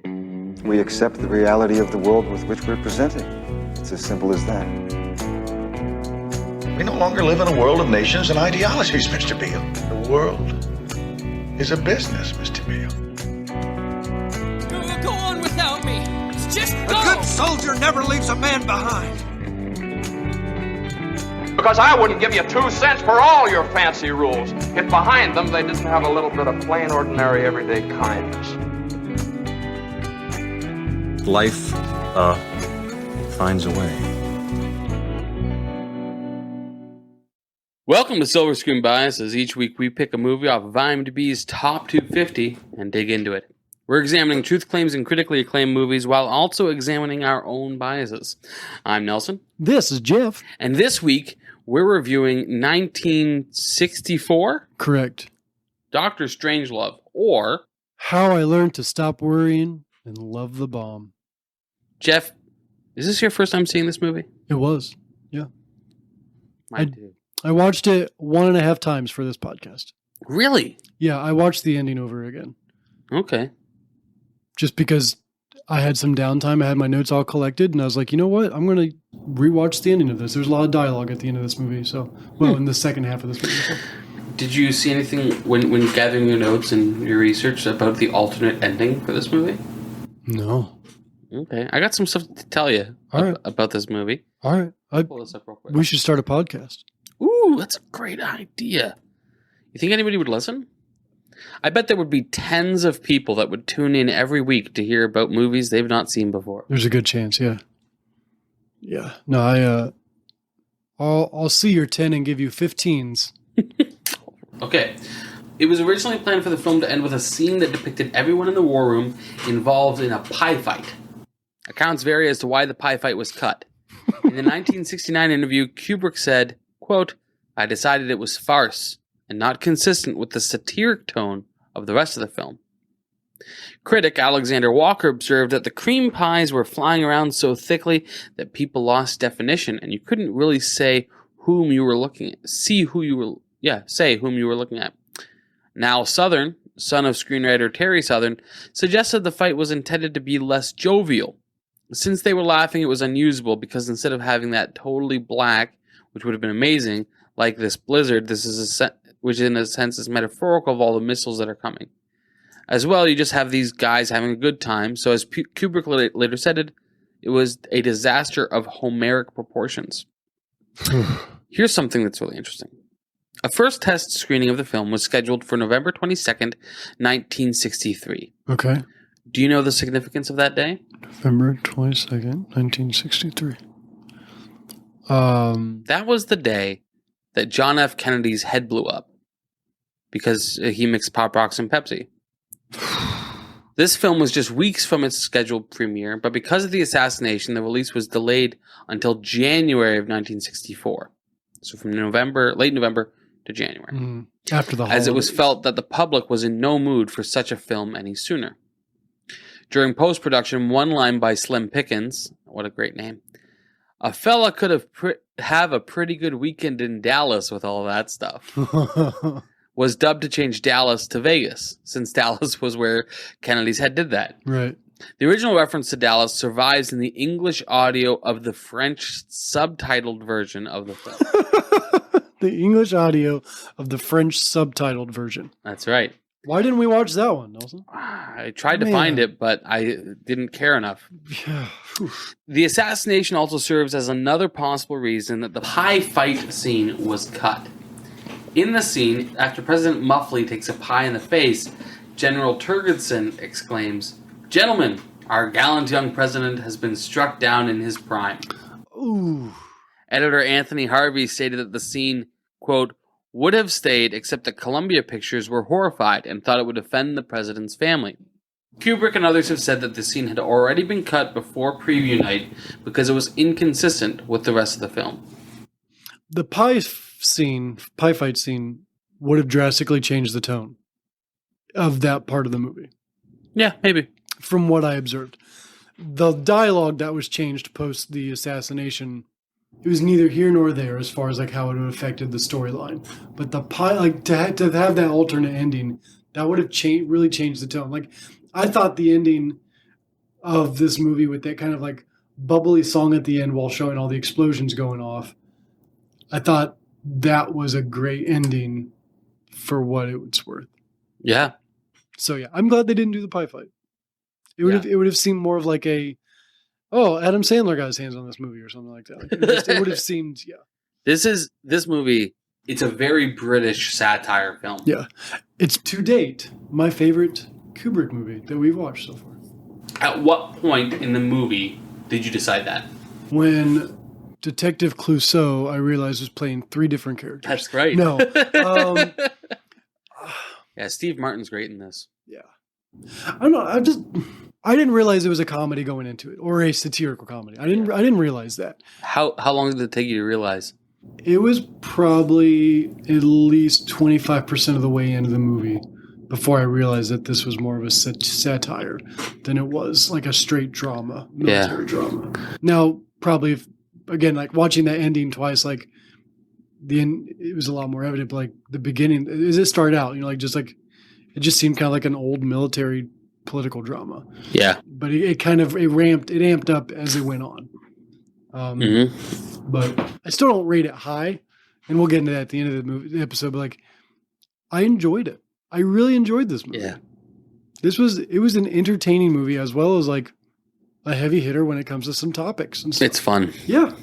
We accept the reality of the world with which we're presented. It's as simple as that. We no longer live in a world of nations and ideologies, Mr. Beale. The world is a business, Mr. Beale. Go on without me. Just go. A good soldier never leaves a man behind. Because I wouldn't give you 2 cents for all your fancy rules if behind them they didn't have a little bit of plain, ordinary, everyday kindness. Life, finds a way. Welcome to Silver Screen Biases. Each week we pick a movie off of IMDb's Top 250 and dig into it. We're examining truth claims in critically acclaimed movies while also examining our own biases. I'm Nelson. This is Jeff. And this week we're reviewing 1964? Correct. Dr. Strangelove, or How I Learned to Stop Worrying and Love the Bomb. Jeff, is this your first time seeing this movie? It was, yeah. Mine too. I watched it 1.5 times for this podcast. Really? Yeah, I watched the ending over again. Okay. Just because I had some downtime, I had my notes all collected, and I was like, you know what? I'm going to rewatch the ending of this. There's a lot of dialogue at the end of this movie, in the second half of this movie. So. Did you see anything when gathering your notes and your research about the alternate ending for this movie? No. Okay. I got some stuff to tell you about this movie. All right. Pull this up real quick. We should start a podcast. Ooh, that's a great idea. You think anybody would listen? I bet there would be tens of people that would tune in every week to hear about movies they've not seen before. There's a good chance, yeah. Yeah. No, I'll see your 10 and give you 15s. Okay. It was originally planned for the film to end with a scene that depicted everyone in the war room involved in a pie fight. Accounts vary as to why the pie fight was cut. In the 1969 interview, Kubrick said, quote, "I decided it was farce and not consistent with the satiric tone of the rest of the film." Critic Alexander Walker observed that the cream pies were flying around so thickly that people lost definition and you couldn't really say whom you were looking at. Say whom you were looking at. Now Southern, son of screenwriter Terry Southern, suggested the fight was intended to be less jovial. Since they were laughing, it was unusable because instead of having that totally black, which would have been amazing, like this blizzard, this is which in a sense is metaphorical of all the missiles that are coming. As well, you just have these guys having a good time. So as Kubrick later said it was a disaster of Homeric proportions. Here's something that's really interesting. A first test screening of the film was scheduled for November 22nd, 1963. Okay. Do you know the significance of that day? November 22nd, 1963. That was the day that John F. Kennedy's head blew up because he mixed Pop Rocks and Pepsi. This film was just weeks from its scheduled premiere, but because of the assassination, the release was delayed until January of 1964. So from late November to January. After the holidays. As it was felt that the public was in no mood for such a film any sooner. During post-production, one line by Slim Pickens, what a great name, "A fella could have a pretty good weekend in Dallas with all that stuff," was dubbed to change Dallas to Vegas, since Dallas was where Kennedy's head did that. Right. The original reference to Dallas survives in the English audio of the French subtitled version of the film. The English audio of the French subtitled version. That's right. Why didn't we watch that one, Nelson? I tried to find it, but I didn't care enough. The assassination also serves as another possible reason that the pie fight scene was cut. In the scene, after President Muffley takes a pie in the face, General Turgidson exclaims, "Gentlemen, our gallant young president has been struck down in his prime." Ooh. Editor Anthony Harvey stated that the scene, quote, "would have stayed except that Columbia Pictures were horrified and thought it would offend the president's family." Kubrick and others have said that the scene had already been cut before preview night because it was inconsistent with the rest of the film. The pie fight scene would have drastically changed the tone of that part of the movie. Yeah, maybe. From what I observed. The dialogue that was changed post the assassination, it was neither here nor there as far as like how it would have affected the storyline. But the pie, like to have that alternate ending, that would have really changed the tone. Like I thought the ending of this movie with that kind of like bubbly song at the end while showing all the explosions going off. I thought that was a great ending for what it was worth. Yeah. So yeah, I'm glad they didn't do the pie fight. It would have seemed more of like Adam Sandler got his hands on this movie or something like that. Like, it would have seemed, yeah. This movie, it's a very British satire film. Yeah. It's to date my favorite Kubrick movie that we've watched so far. At what point in the movie did you decide that? When Detective Clouseau, I realized, was playing 3 different characters. That's right. No. Yeah, Steve Martin's great in this. Yeah. I don't know. I didn't realize it was a comedy going into it, or a satirical comedy. I didn't realize that. How long did it take you to realize? It was probably at least 25% of the way into the movie before I realized that this was more of a satire than it was like a straight drama, military drama. Now, probably, again, like watching that ending twice, like it was a lot more evident. But like the beginning, as it started out, like it just seemed kind of like an old military political drama. Yeah, but it amped up as it went on. But I still don't rate it high, and we'll get into that at the end of the episode. But like, I enjoyed it. I really enjoyed this movie. Yeah, it was an entertaining movie as well as like a heavy hitter when it comes to some topics and stuff. It's fun. Yeah,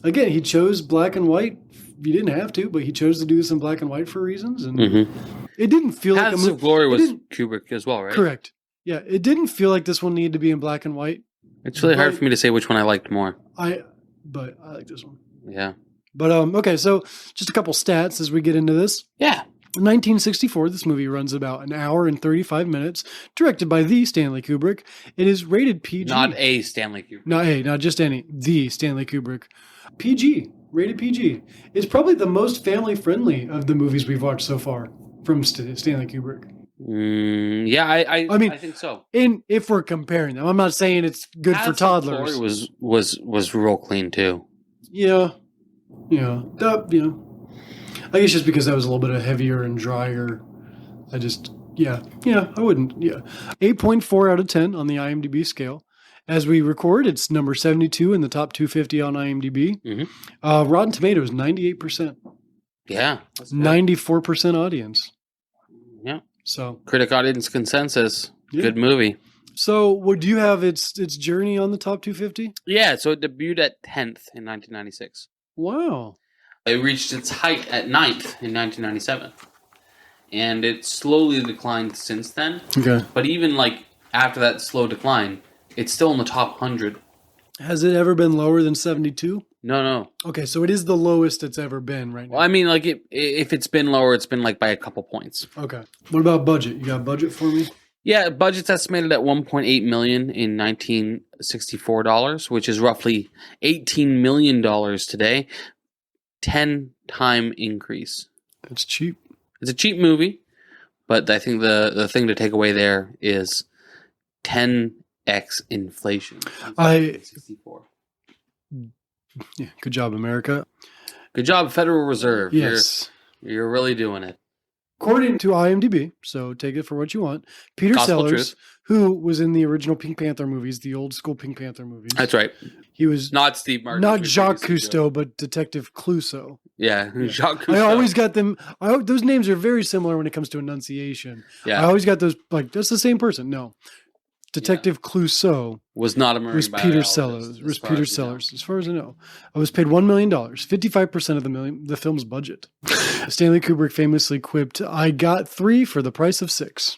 again, he chose black and white. You didn't have to, but he chose to do this in black and white for reasons, and it didn't feel like a movie. Paths of Glory was Kubrick as well, right? Correct. Yeah, it didn't feel like this one needed to be in black and white. It's really hard for me to say which one I liked more. But I like this one. Yeah. But okay, so just a couple stats as we get into this. Yeah. In 1964, this movie runs about an hour and 35 minutes, directed by the Stanley Kubrick. It is rated PG. Not a Stanley Kubrick. Not just any. The Stanley Kubrick. PG. Rated PG. It's probably the most family-friendly of the movies we've watched so far from Stanley Kubrick. Yeah, I mean, I think so. If we're comparing them, I'm not saying it's good for toddlers. Was real clean too. Yeah. I guess just because that was a little bit of heavier and drier. I wouldn't. Yeah, 8.4 out of 10 on the IMDb scale. As we record, it's number 72 in the top 250 on IMDb. Rotten Tomatoes 98%. Yeah, 94% audience. Yeah. So critic audience consensus. Yeah. Good movie. So would you have its journey on the top 250? Yeah, so it debuted at 10th in 1996. Wow. It reached its height at 9th in 1997. And it slowly declined since then. Okay. But even like after that slow decline, it's still in the top 100. Has it ever been lower than 72? No. Okay, so it is the lowest it's ever been right now. Well, I mean, like if it's been lower, it's been like by a couple points. Okay. What about budget? You got a budget for me? Yeah, budget's estimated at $1.8 million in 1964 dollars, which is roughly $18 million today. 10-time increase. That's cheap. It's a cheap movie, but I think the thing to take away there is 10x inflation. 1964. Yeah, good job, America. Good job, Federal Reserve. Yes. You're really doing it. According to IMDb, so take it for what you want, Peter Gospel Sellers, truth. who was in the original Pink Panther movies, the old school Pink Panther movies. That's right. He was not Steve Martin. Not Jacques Cousteau, but Detective Clouseau. Yeah, Jacques Cousteau. I always got them. Those names are very similar when it comes to enunciation. Yeah. I always got those, like, that's the same person. No. Detective Clouseau was not a marine was Peter Sellers. Was Peter Sellers, as far as I know. I was paid $1 million, 55% of the film's budget. Stanley Kubrick famously quipped, "I got 3 for the price of 6."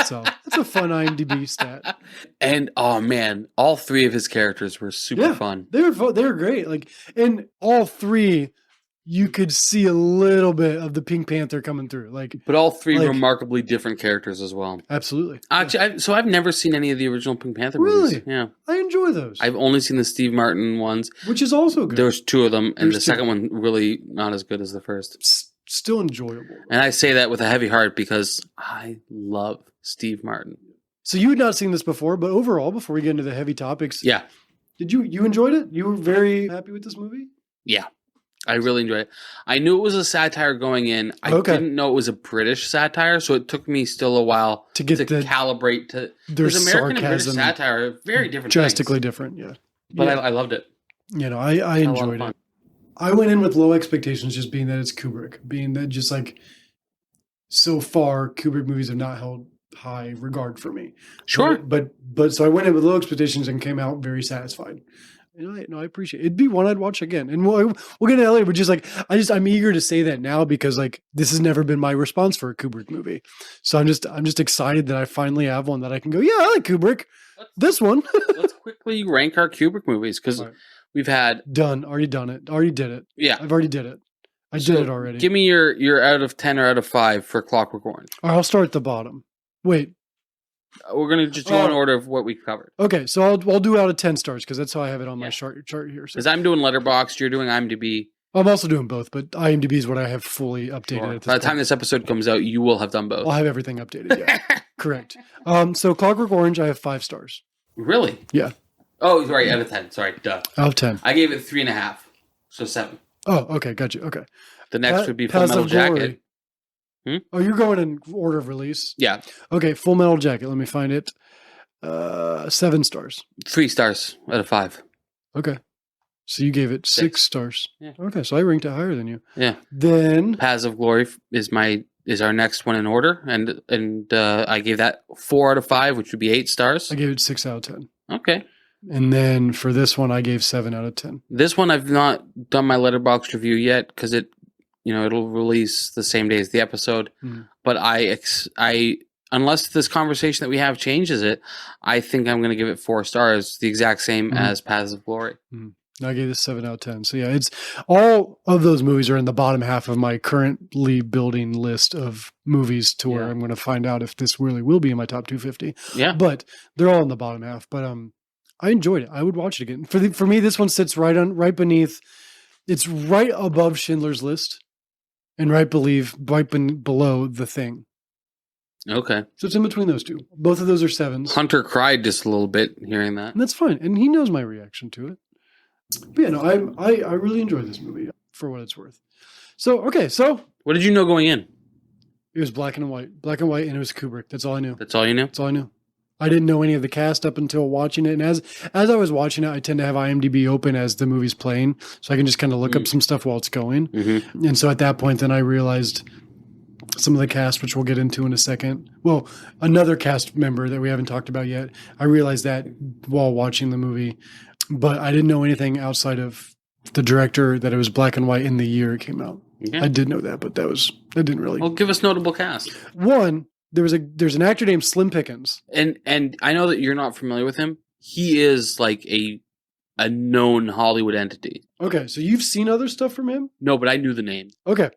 So that's a fun IMDb stat. And oh man, all 3 of his characters were super fun. They were great. Like, and all 3. You could see a little bit of the Pink Panther coming through, but all 3 remarkably different characters as well. Absolutely. Actually, so I've never seen any of the original Pink Panther movies. Really? Yeah, I enjoy those. I've only seen the Steve Martin ones, which is also good. There's 2 of them, and the second one really not as good as the first. Still enjoyable. And I say that with a heavy heart because I love Steve Martin. So you had not seen this before, but overall, before we get into the heavy topics, yeah, did you enjoyed it? You were very happy with this movie? Yeah. I really enjoyed it. I knew it was a satire going in. I didn't know it was a British satire, so it took me still a while to calibrate to their because American and British sarcasm satire are very different, drastically things. different. Yeah, But I loved it. You know, I enjoyed it. I went in with low expectations, just being that it's Kubrick, being that just like so far Kubrick movies have not held high regard for me. Sure, but so I went in with low expectations and came out very satisfied. And I appreciate it. It'd be one I'd watch again. And we'll get into that later, but just like I'm eager to say that now because like this has never been my response for a Kubrick movie. So I'm just excited that I finally have one that I can go, yeah, I like Kubrick. This one. Let's quickly rank our Kubrick movies because we've had already done it. Already did it. Yeah. I've already did it. I did it already. Give me your out of 10 or out of 5 for Clockwork Orange. All right, I'll start at the bottom. Wait. We're going to just go in order of what we've covered. Okay, so I'll do out of 10 stars because that's how I have it on my chart here. Because I'm doing Letterboxd, you're doing IMDb. I'm also doing both, but IMDb is what I have fully updated. Sure. At this By the time this episode comes out, you will have done both. I'll have everything updated, yeah. Correct. So Clockwork Orange, I have 5 stars. Really? Yeah. Oh, sorry, out of 10. Sorry, duh. Out of 10. I gave it 3.5, so 7. Oh, okay, got you. Okay. The next would be Full Metal Jacket. Oh, you're going in order of release? Yeah. Okay, Full Metal Jacket. Let me find it. 7 stars. 3 stars out of 5. Okay. So you gave it 6 stars. Yeah. Okay, so I ranked it higher than you. Yeah. Then Paths of Glory is our next one in order, and I gave that 4 out of 5, which would be 8 stars. I gave it 6 out of 10. Okay. And then for this one, I gave 7 out of 10. This one I've not done my Letterboxd review yet because it'll release the same day as the episode. Mm. But I unless this conversation that we have changes it, I think I'm going to give it 4 stars, the exact same as Paths of Glory. Mm. I gave this 7 out of 10. So yeah, it's all of those movies are in the bottom half of my currently building list of movies to where I'm going to find out if this really will be in my top 250. Yeah. But they're all in the bottom half. But I enjoyed it. I would watch it again. For me, this one sits right beneath. It's right above Schindler's List, and right below The Thing. Okay. So it's in between those two. Both of those are 7s. Hunter cried just a little bit hearing that. And that's fine. And he knows my reaction to it. But yeah, no, I really enjoyed this movie for what it's worth. So, okay, so. What did you know going in? It was black and white, and it was Kubrick. That's all I knew. That's all you knew? That's all I knew. I didn't know any of the cast up until watching it. And as I was watching it, I tend to have IMDb open as the movie's playing. So I can just kind of look up some stuff while it's going. Mm-hmm. And so at that point, then I realized some of the cast, which we'll get into in a second. Well, another cast member that we haven't talked about yet. I realized that while watching the movie. But I didn't know anything outside of the director, that it was black and white in the year it came out. Okay. I did know that, but that didn't really. Well, give us notable cast. One, there's an actor named Slim Pickens. And I know that you're not familiar with him. He is like a known Hollywood entity. Okay, so you've seen other stuff from him? No, but I knew the name. Okay.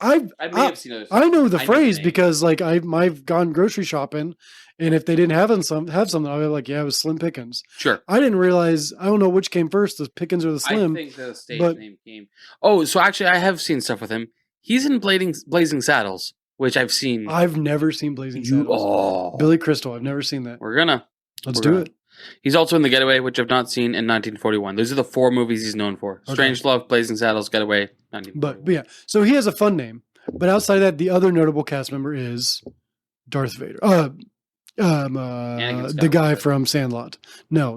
I may have seen other stuff. I know the phrase because like I've gone grocery shopping, and if they didn't have something, I'll be like, yeah, it was Slim Pickens. Sure. I didn't realize. I don't know which came first, the Pickens or the Slim. I think the stage name came. Oh, so actually, I have seen stuff with him. He's in Blazing Saddles, which I've seen. I've never seen Blazing Saddles. Oh, Billy Crystal. I've never seen that. Let's do it. He's also in The Getaway, which I've not seen, in 1941. Those are the 4 movies he's known for: Strangelove, Blazing Saddles, Getaway, 1941. But yeah, so he has a fun name. But outside of that, the other notable cast member is Darth Vader. The guy from Sandlot. No,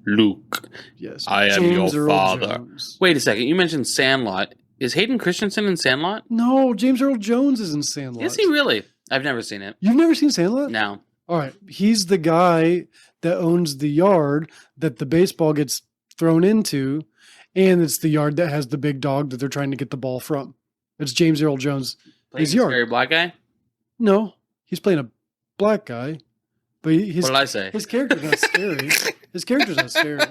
Luke. Yes, I am James your Earl father. Jones. Wait a second. You mentioned Sandlot. Is Hayden Christensen in Sandlot? No, James Earl Jones is in Sandlot. Is he really? I've never seen it. You've never seen Sandlot? No. All right. He's the guy that owns the yard that the baseball gets thrown into, and it's the yard that has the big dog that they're trying to get the ball from. It's James Earl Jones. His yard. Scary black guy? No, he's playing a black guy. But what did I say? His character's not scary. His character's not scary.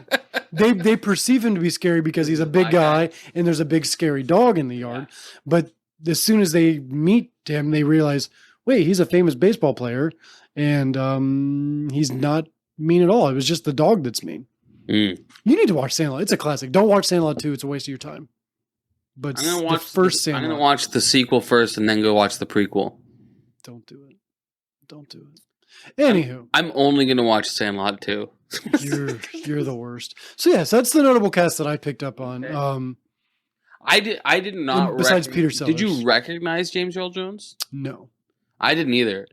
They perceive him to be scary because he's a big guy and there's a big scary dog in the yard. Yeah. But as soon as they meet him, they realize, wait, he's a famous baseball player, and he's not mean at all. It was just the dog that's mean. You need to watch Sandlot. It's a classic. Don't watch Sandlot 2. It's a waste of your time. But I'm gonna watch the first Sandlot. I'm going to watch the sequel first and then go watch the prequel. Don't do it. Don't do it. Anywho. I'm only going to watch Sandlot 2. You're the worst. So yes, that's the notable cast that I picked up on. Okay. I did not. Besides Peter Sellers. Did you recognize James Earl Jones? No. I didn't either.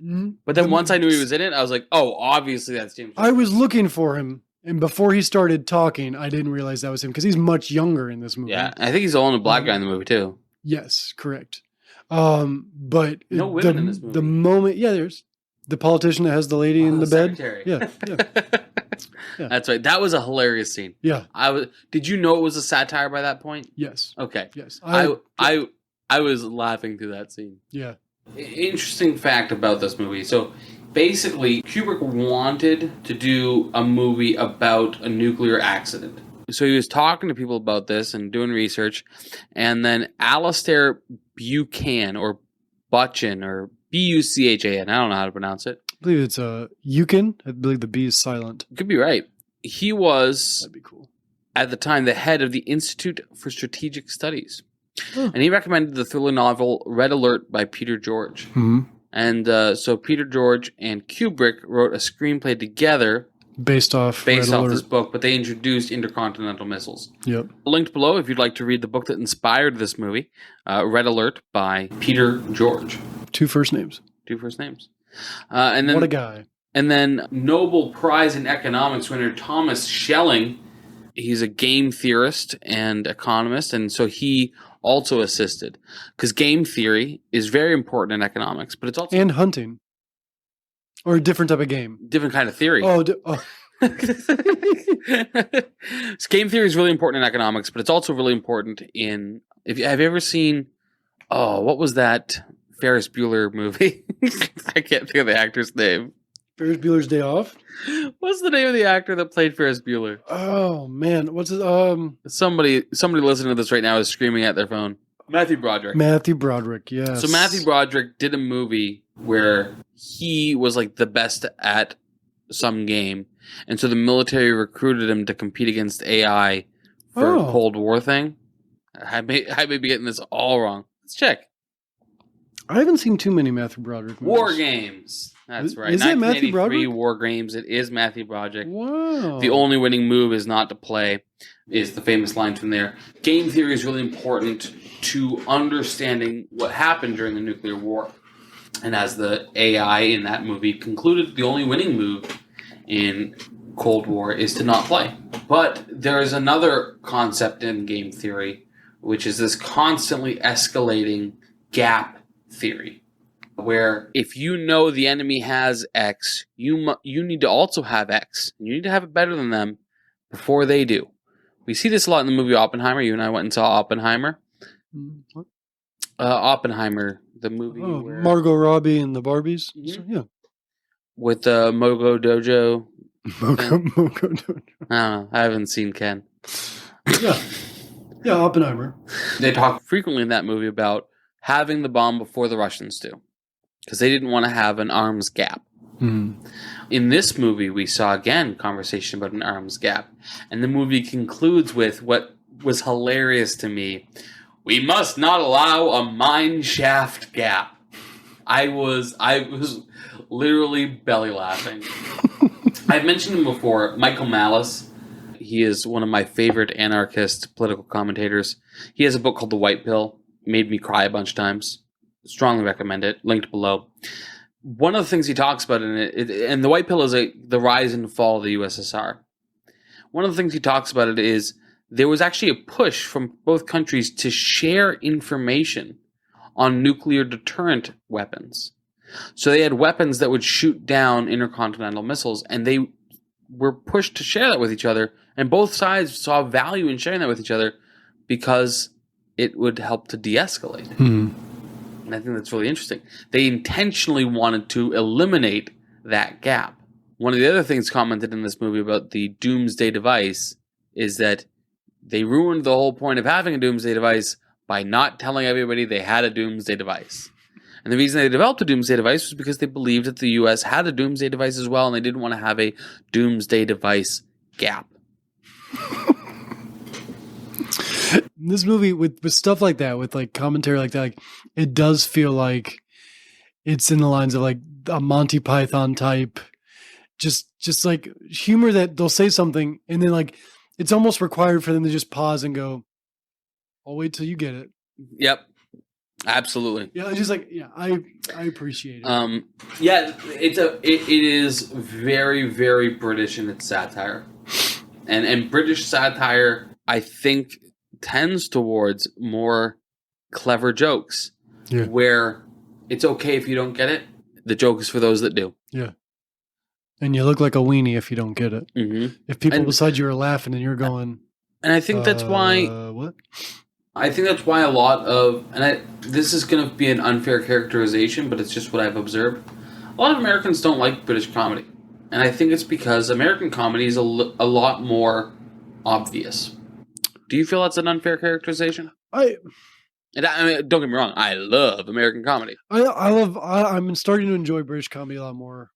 But then once I knew he was in it, I was like, oh, obviously that's James Earl I was looking for him, and before he started talking, I didn't realize that was him because he's much younger in this movie. Yeah, I think he's the only black guy in the movie too. Yes, correct. But No women in this movie. The moment, there's the politician that has the lady in the bed. Secretary. Yeah. Yeah. That's right. That was a hilarious scene. Yeah. Did you know it was a satire by that point? Yes. Okay. Yes. I was laughing through that scene. Yeah. Interesting fact about this movie. So basically, Kubrick wanted to do a movie about a nuclear accident. So he was talking to people about this and doing research, and then Alistair Buchan or Buchan or Buchan, I don't know how to pronounce it. I believe it's Yukon. I believe the B is silent. Could be right. He was That'd be cool. at the time the head of the Institute for Strategic Studies. Huh. And he recommended the thriller novel Red Alert by Peter George. Mm-hmm. And so Peter George and Kubrick wrote a screenplay together Based off this Alert. book, but they introduced intercontinental missiles. Yep. Linked below if you'd like to read the book that inspired this movie, Red Alert by Peter George. 2 first names. 2 first names. And then What a guy. And then Nobel Prize in Economics winner Thomas Schelling, he's a game theorist and economist, and so he also assisted. Because game theory is very important in economics, but it's also And hunting. Or a different type of game. different kind of theory. Oh. Game theory is really important in economics, but it's also really important in... have you ever seen... Oh, what was that Ferris Bueller movie? I can't think of the actor's name. Ferris Bueller's Day Off? What's the name of the actor that played Ferris Bueller? Oh, man. What's it? Somebody listening to this right now is screaming at their phone. Matthew Broderick. Matthew Broderick, yes. So Matthew Broderick did a movie where he was like the best at some game, and so the military recruited him to compete against AI for a Cold War thing. I may be getting this all wrong. Let's check. I haven't seen too many Matthew Broderick movies. War Games. That's right. Is it Matthew 1983 Broderick? War Games. It is Matthew Broderick. Wow. The only winning move is not to play, is the famous line from there. Game theory is really important to understanding what happened during the nuclear war. And as the AI in that movie concluded, the only winning move in Cold War is to not play. But there is another concept in game theory, which is this constantly escalating gap theory, where if you know the enemy has X, you need to also have X. You need to have it better than them before they do. We see this a lot in the movie Oppenheimer. You and I went and saw Oppenheimer. What? Oppenheimer, the movie where, Margot Robbie and the Barbies. Mhm. So, yeah. with the Mogo Dojo. Mogo Dojo. I don't know. I haven't seen Ken. Yeah. Yeah, Oppenheimer. They talk frequently in that movie about having the bomb before the Russians do, because they didn't want to have an arms gap. Mm. In this movie, we saw again conversation about an arms gap, and the movie concludes with what was hilarious to me: "We must not allow a mine shaft gap." I was literally belly laughing. I've mentioned him before, Michael Malice. He is one of my favorite anarchist political commentators. He has a book called The White Pill. Made me cry a bunch of times. Strongly recommend it. Linked below. One of the things he talks about in it, and The White Pill is the rise and fall of the USSR. One of the things he talks about it is there was actually a push from both countries to share information on nuclear deterrent weapons. So they had weapons that would shoot down intercontinental missiles, and they were pushed to share that with each other. And both sides saw value in sharing that with each other because it would help to de-escalate. Hmm. And I think that's really interesting. They intentionally wanted to eliminate that gap. One of the other things commented in this movie about the doomsday device is that they ruined the whole point of having a doomsday device by not telling everybody they had a doomsday device. And the reason they developed a doomsday device was because they believed that the U.S. had a doomsday device as well, and they didn't want to have a doomsday device gap. This movie with stuff like that, with like commentary like that, like it does feel like it's in the lines of like a Monty Python type just like humor that they'll say something and then like it's almost required for them to just pause and go, I'll wait till you get it. Yep. Absolutely. Yeah, it's just like, yeah, I appreciate it. Yeah, it is very, very British in its satire. And British satire, I think, tends towards more clever jokes. Yeah. Where it's okay if you don't get it. The joke is for those that do. Yeah. And you look like a weenie if you don't get it. Mm-hmm. If people beside you are laughing and you're going... And I think that's why... What? I think that's why a lot of... this is going to be an unfair characterization, but it's just what I've observed. A lot of Americans don't like British comedy. And I think it's because American comedy is a lot more obvious. Do you feel that's an unfair characterization? I mean, don't get me wrong. I love American comedy. I'm starting to enjoy British comedy a lot more.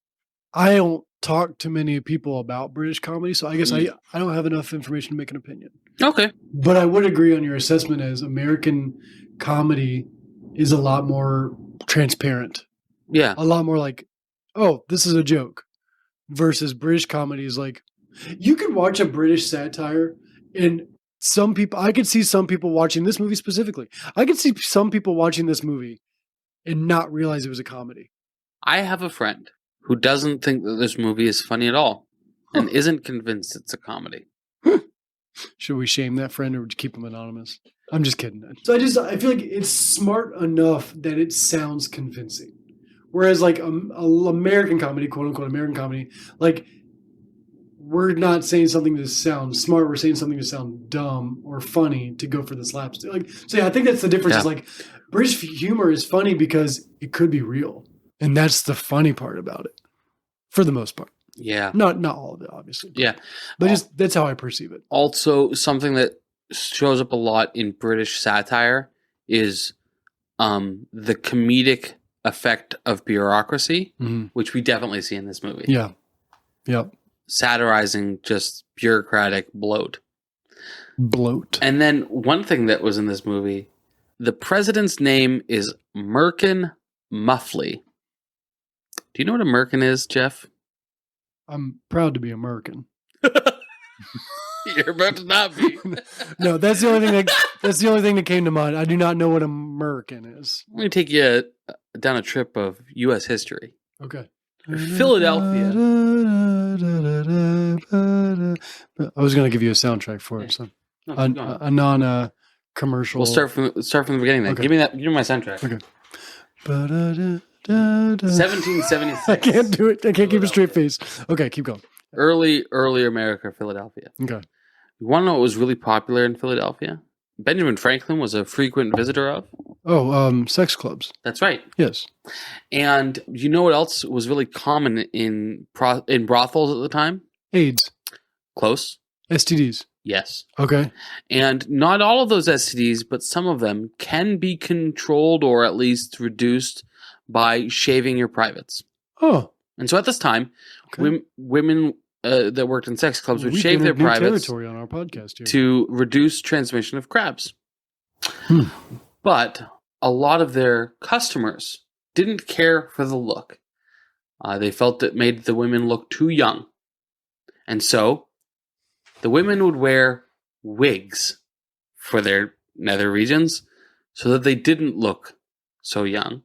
I don't talk to many people about British comedy, so I guess I don't have enough information to make an opinion. Okay. But I would agree on your assessment as American comedy is a lot more transparent. Yeah. A lot more like, oh, this is a joke. Versus British comedy is like, you could watch a British satire and some people, I could see some people watching this movie specifically. I could see some people watching this movie and not realize it was a comedy. I have a friend who doesn't think that this movie is funny at all and isn't convinced it's a comedy. Should we shame that friend or keep him anonymous? I'm just kidding. So I feel like it's smart enough that it sounds convincing. Whereas like a American comedy, quote unquote American comedy, like we're not saying something to sound smart. We're saying something to sound dumb or funny to go for the slapstick. Like, so yeah, I think that's the difference. Yeah. Is like British humor is funny because it could be real. And that's the funny part about it for the most part. Yeah. Not all of it, obviously. Yeah. But just that's how I perceive it. Also, something that shows up a lot in British satire is the comedic effect of bureaucracy, which we definitely see in this movie. Yeah. Yep. Satirizing just bureaucratic bloat. And then one thing that was in this movie, the president's name is Merkin Muffley. Do you know what a merkin is, Jeff? I'm proud to be American. You're about to not be. No, that's the only thing that came to mind. I do not know what a merkin is. Let me take you down a trip of U.S. history. Okay. Philadelphia. I was going to give you a soundtrack for it, so a non commercial. We'll start from the beginning. Then Okay. Give me my soundtrack. Okay. 1776. I can't do it. I can't keep a straight face. Okay, keep going. Early America, Philadelphia. Okay. You want to know what was really popular in Philadelphia? Benjamin Franklin was a frequent visitor of. Oh, sex clubs. That's right. Yes. And you know what else was really common in brothels at the time? AIDS. Close. STDs. Yes. Okay. And not all of those STDs, but some of them can be controlled or at least reduced by shaving your privates. Oh. And so at this time, women that worked in sex clubs would We've shave their entered new privates territory on our podcast here. to reduce transmission of crabs. But a lot of their customers didn't care for the look. They felt it made the women look too young. And so the women would wear wigs for their nether regions so that they didn't look so young.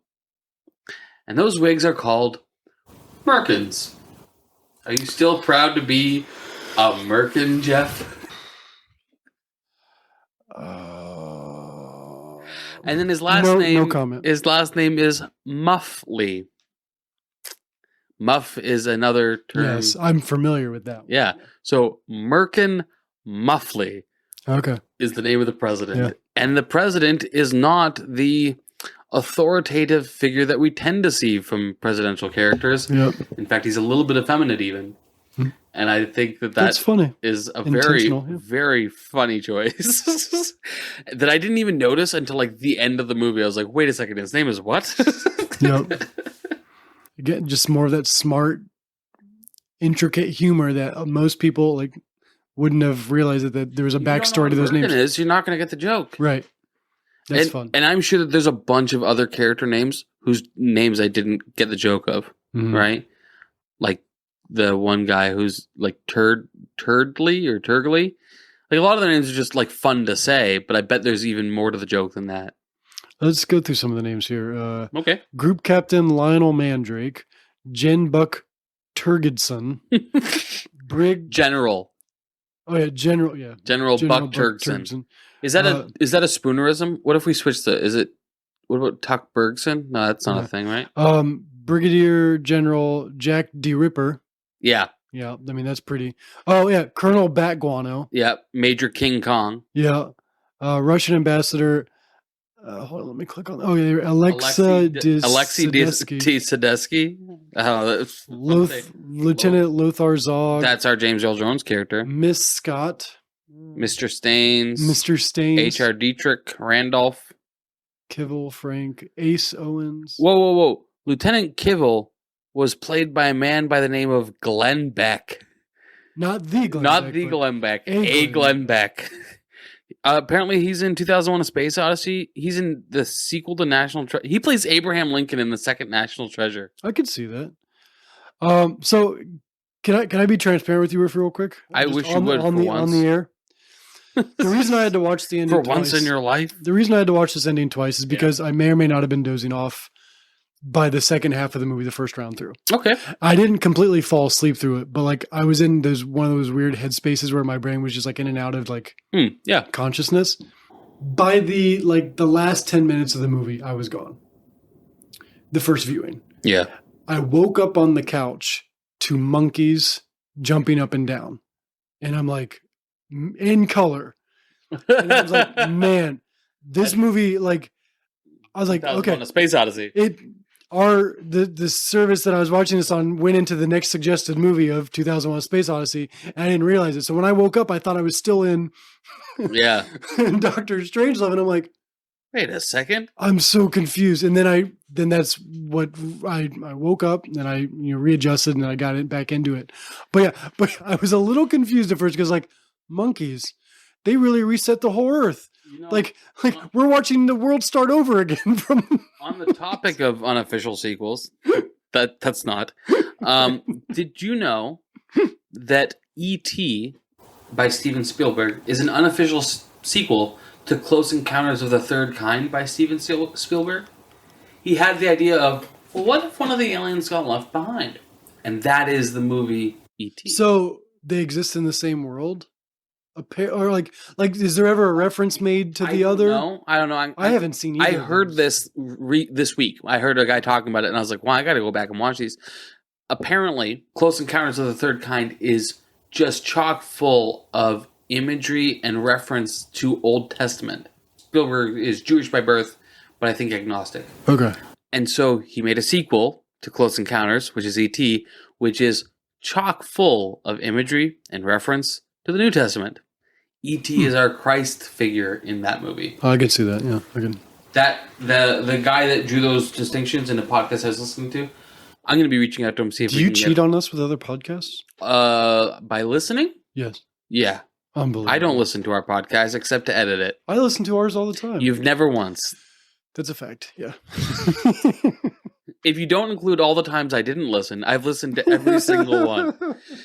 And those wigs are called merkins. Are you still proud to be a merkin, Jeff? And then his last name. No comment. His last name is Muffley. Muff is another term. Yes, I'm familiar with that one. Yeah. So Merkin Muffley Okay. is the name of the president. Yeah. And the president is not the authoritative figure that we tend to see from presidential characters. Yep. In fact, he's a little bit effeminate even. And I think That's funny. is a very, Intentional, yeah. very funny choice that I didn't even notice until like the end of the movie. I was like, wait a second, his name is what? Yep. Again, just more of that smart, intricate humor that most people like wouldn't have realized that there was a backstory to those names. You're not going to get the joke. Right. That's fun. And I'm sure that there's a bunch of other character names whose names I didn't get the joke of, Mhm. right? Like the one guy who's like Turdley or Turgley. Like a lot of their names are just like fun to say, but I bet there's even more to the joke than that. Let's go through some of the names here. Okay. Group Captain Lionel Mandrake, Jen Buck Turgidson, Brig General. Oh yeah, General. Yeah, General Buck Turgidson. Is that a spoonerism? What if we switch what about Tuck Bergson? No, that's not a thing, right? Brigadier General Jack D. Ripper. Yeah. Yeah, I mean that's pretty. Oh yeah, Colonel Bat Guano. Yeah, Major King Kong. Yeah, Russian Ambassador. Hold on, let me click on. Oh yeah, Alexei Sadesky. Lieutenant Lothar Zog. That's our James Earl Jones character. Miss Scott. Mr. Staines. Mr. Staines. H.R. Dietrich. Randolph. Kivell Frank. Ace Owens. Whoa. Lieutenant Kivell was played by a man by the name of Glenn Beck. Not the Glenn Not Beck. the Glenn Beck. A Glenn Beck. Apparently he's in 2001 A Space Odyssey. He's in the sequel to National Treasure. He plays Abraham Lincoln in the second National Treasure. I could see that. So can I be transparent with you real quick? I wish you would on the air. The reason I had to watch the ending for once in your life. The reason I had to watch this ending twice is because I may or may not have been dozing off by the second half of the movie, the first round through. Okay. I didn't completely fall asleep through it, but like I was in one of those weird headspaces where my brain was just like in and out of like consciousness. By the last 10 minutes of the movie, I was gone. The first viewing. Yeah. I woke up on the couch to monkeys jumping up and down. And I'm like, in color. And I was like, man, this movie, like, I was like, okay. On A Space Odyssey. The service that I was watching this on went into the next suggested movie of 2001 Space Odyssey, and I didn't realize it. So when I woke up, I thought I was still in Doctor Strangelove, and I'm like, wait a second. I'm so confused. And then that's what I woke up and I readjusted and I got it back into it. But I was a little confused at first because like monkeys, they really reset the whole earth. Like we're watching the world start over again from on the topic of unofficial sequels. That's not. Did you know that E.T. by Steven Spielberg is an unofficial sequel to Close Encounters of the Third Kind by Steven Spielberg? He had the idea of, well, what if one of the aliens got left behind? And that is the movie E.T. So they exist in the same world? Or like is there ever a reference made to the other? No, I don't know. I haven't seen either. I heard this this week. I heard a guy talking about it, and I was like, well, I got to go back and watch these. Apparently, Close Encounters of the Third Kind is just chock full of imagery and reference to Old Testament. Spielberg is Jewish by birth, but I think agnostic. Okay. And so he made a sequel to Close Encounters, which is E.T., which is chock full of imagery and reference to the New Testament. E.T. is our Christ figure in that movie. Oh, I can see that. Yeah, I can. That the guy that drew those distinctions in the podcast I was listening to, I'm going to be reaching out to him to see if Do you cheat on us with other podcasts? By listening? Yes. Yeah. Unbelievable. I don't listen to our podcast except to edit it. I listen to ours all the time. You've never once. That's a fact. Yeah. If you don't include all the times I didn't listen, I've listened to every single one.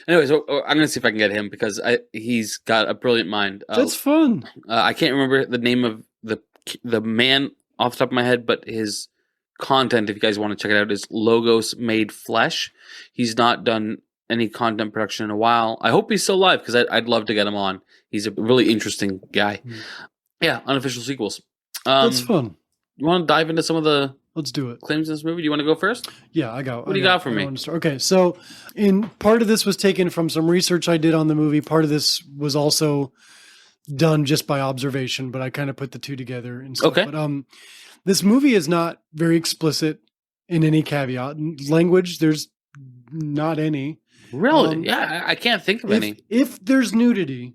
Anyway, so I'm going to see if I can get him because he's got a brilliant mind. That's fun. I can't remember the name of the man off the top of my head, but his content, if you guys want to check it out, is Logos Made Flesh. He's not done any content production in a while. I hope he's still alive because I'd love to get him on. He's a really interesting guy. Yeah, unofficial sequels. That's fun. You want to dive into some of the Let's do it. claims in this movie? Do you want to go first? Yeah, I got. What do you got for me? Okay, so part of this was taken from some research I did on the movie. Part of this was also done just by observation, but I kind of put the two together and stuff. Okay. But this movie is not very explicit in any caveat. Language, there's not any. Really? Yeah, I can't think of any. If there's nudity,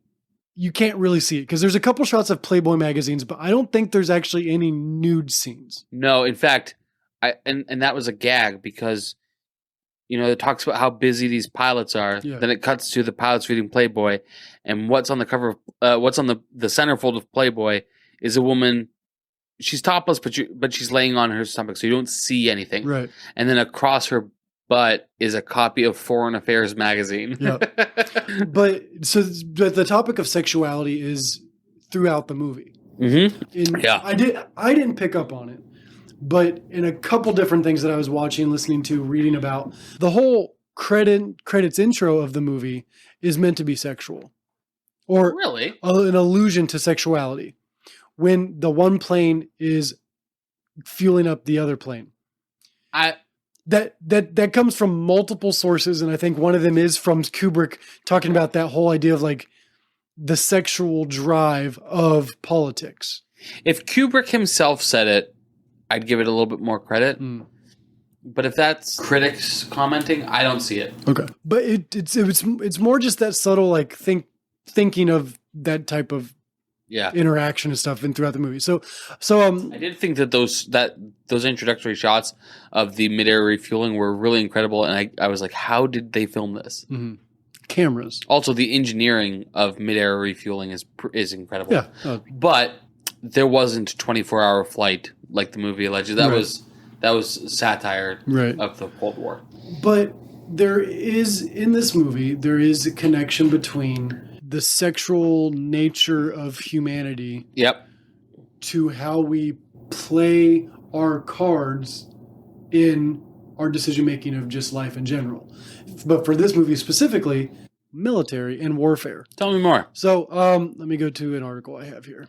you can't really see it because there's a couple shots of Playboy magazines, but I don't think there's actually any nude scenes. No, in fact, and that was a gag because, it talks about how busy these pilots are. Yeah. Then it cuts to the pilots reading Playboy, and what's on the cover of, what's on the centerfold of Playboy is a woman. She's topless, but she's laying on her stomach, so you don't see anything. Right. And then across her butt is a copy of Foreign Affairs magazine. Yeah. But the topic of sexuality is throughout the movie. Mm-hmm. And I didn't pick up on it, but in a couple different things that I was watching, listening to, reading about, the whole credits intro of the movie is meant to be sexual, or Really? an allusion to sexuality. When the one plane is fueling up the other plane, that comes from multiple sources, and I think one of them is from Kubrick talking about that whole idea of like the sexual drive of politics. If Kubrick himself said it, I'd give it a little bit more credit. But if that's critics commenting, I don't see it. Okay, but it's more just that subtle like thinking of that type of interaction and stuff and throughout the movie. So I did think that those introductory shots of the midair refueling were really incredible, and I was like, how did they film this? Mm-hmm. Cameras. Also, the engineering of midair refueling is incredible. Yeah, but there wasn't 24-hour flight like the movie alleged. That was satire of the Cold War. But there is in this movie a connection between the sexual nature of humanity. Yep. To how we play our cards in our decision making of just life in general. But for this movie specifically, military and warfare. Tell me more. So let me go to an article I have here.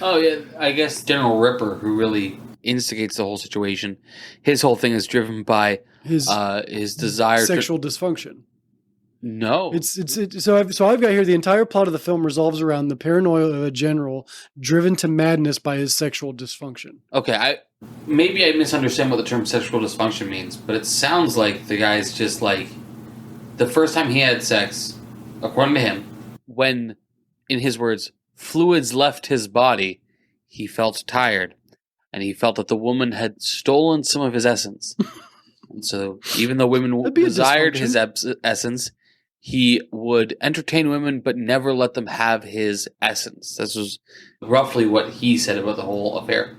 Oh yeah, I guess General Ripper, who really instigates the whole situation, his whole thing is driven by his desire sexual dysfunction. No, so I've got here the entire plot of the film revolves around the paranoia of a general driven to madness by his sexual dysfunction. Okay, maybe I misunderstand what the term sexual dysfunction means, but it sounds like the guy's just like the first time he had sex, according to him, when, in his words, fluids left his body, he felt tired, and he felt that the woman had stolen some of his essence. And so, even though women desired his essence, he would entertain women but never let them have his essence. This was roughly what he said about the whole affair.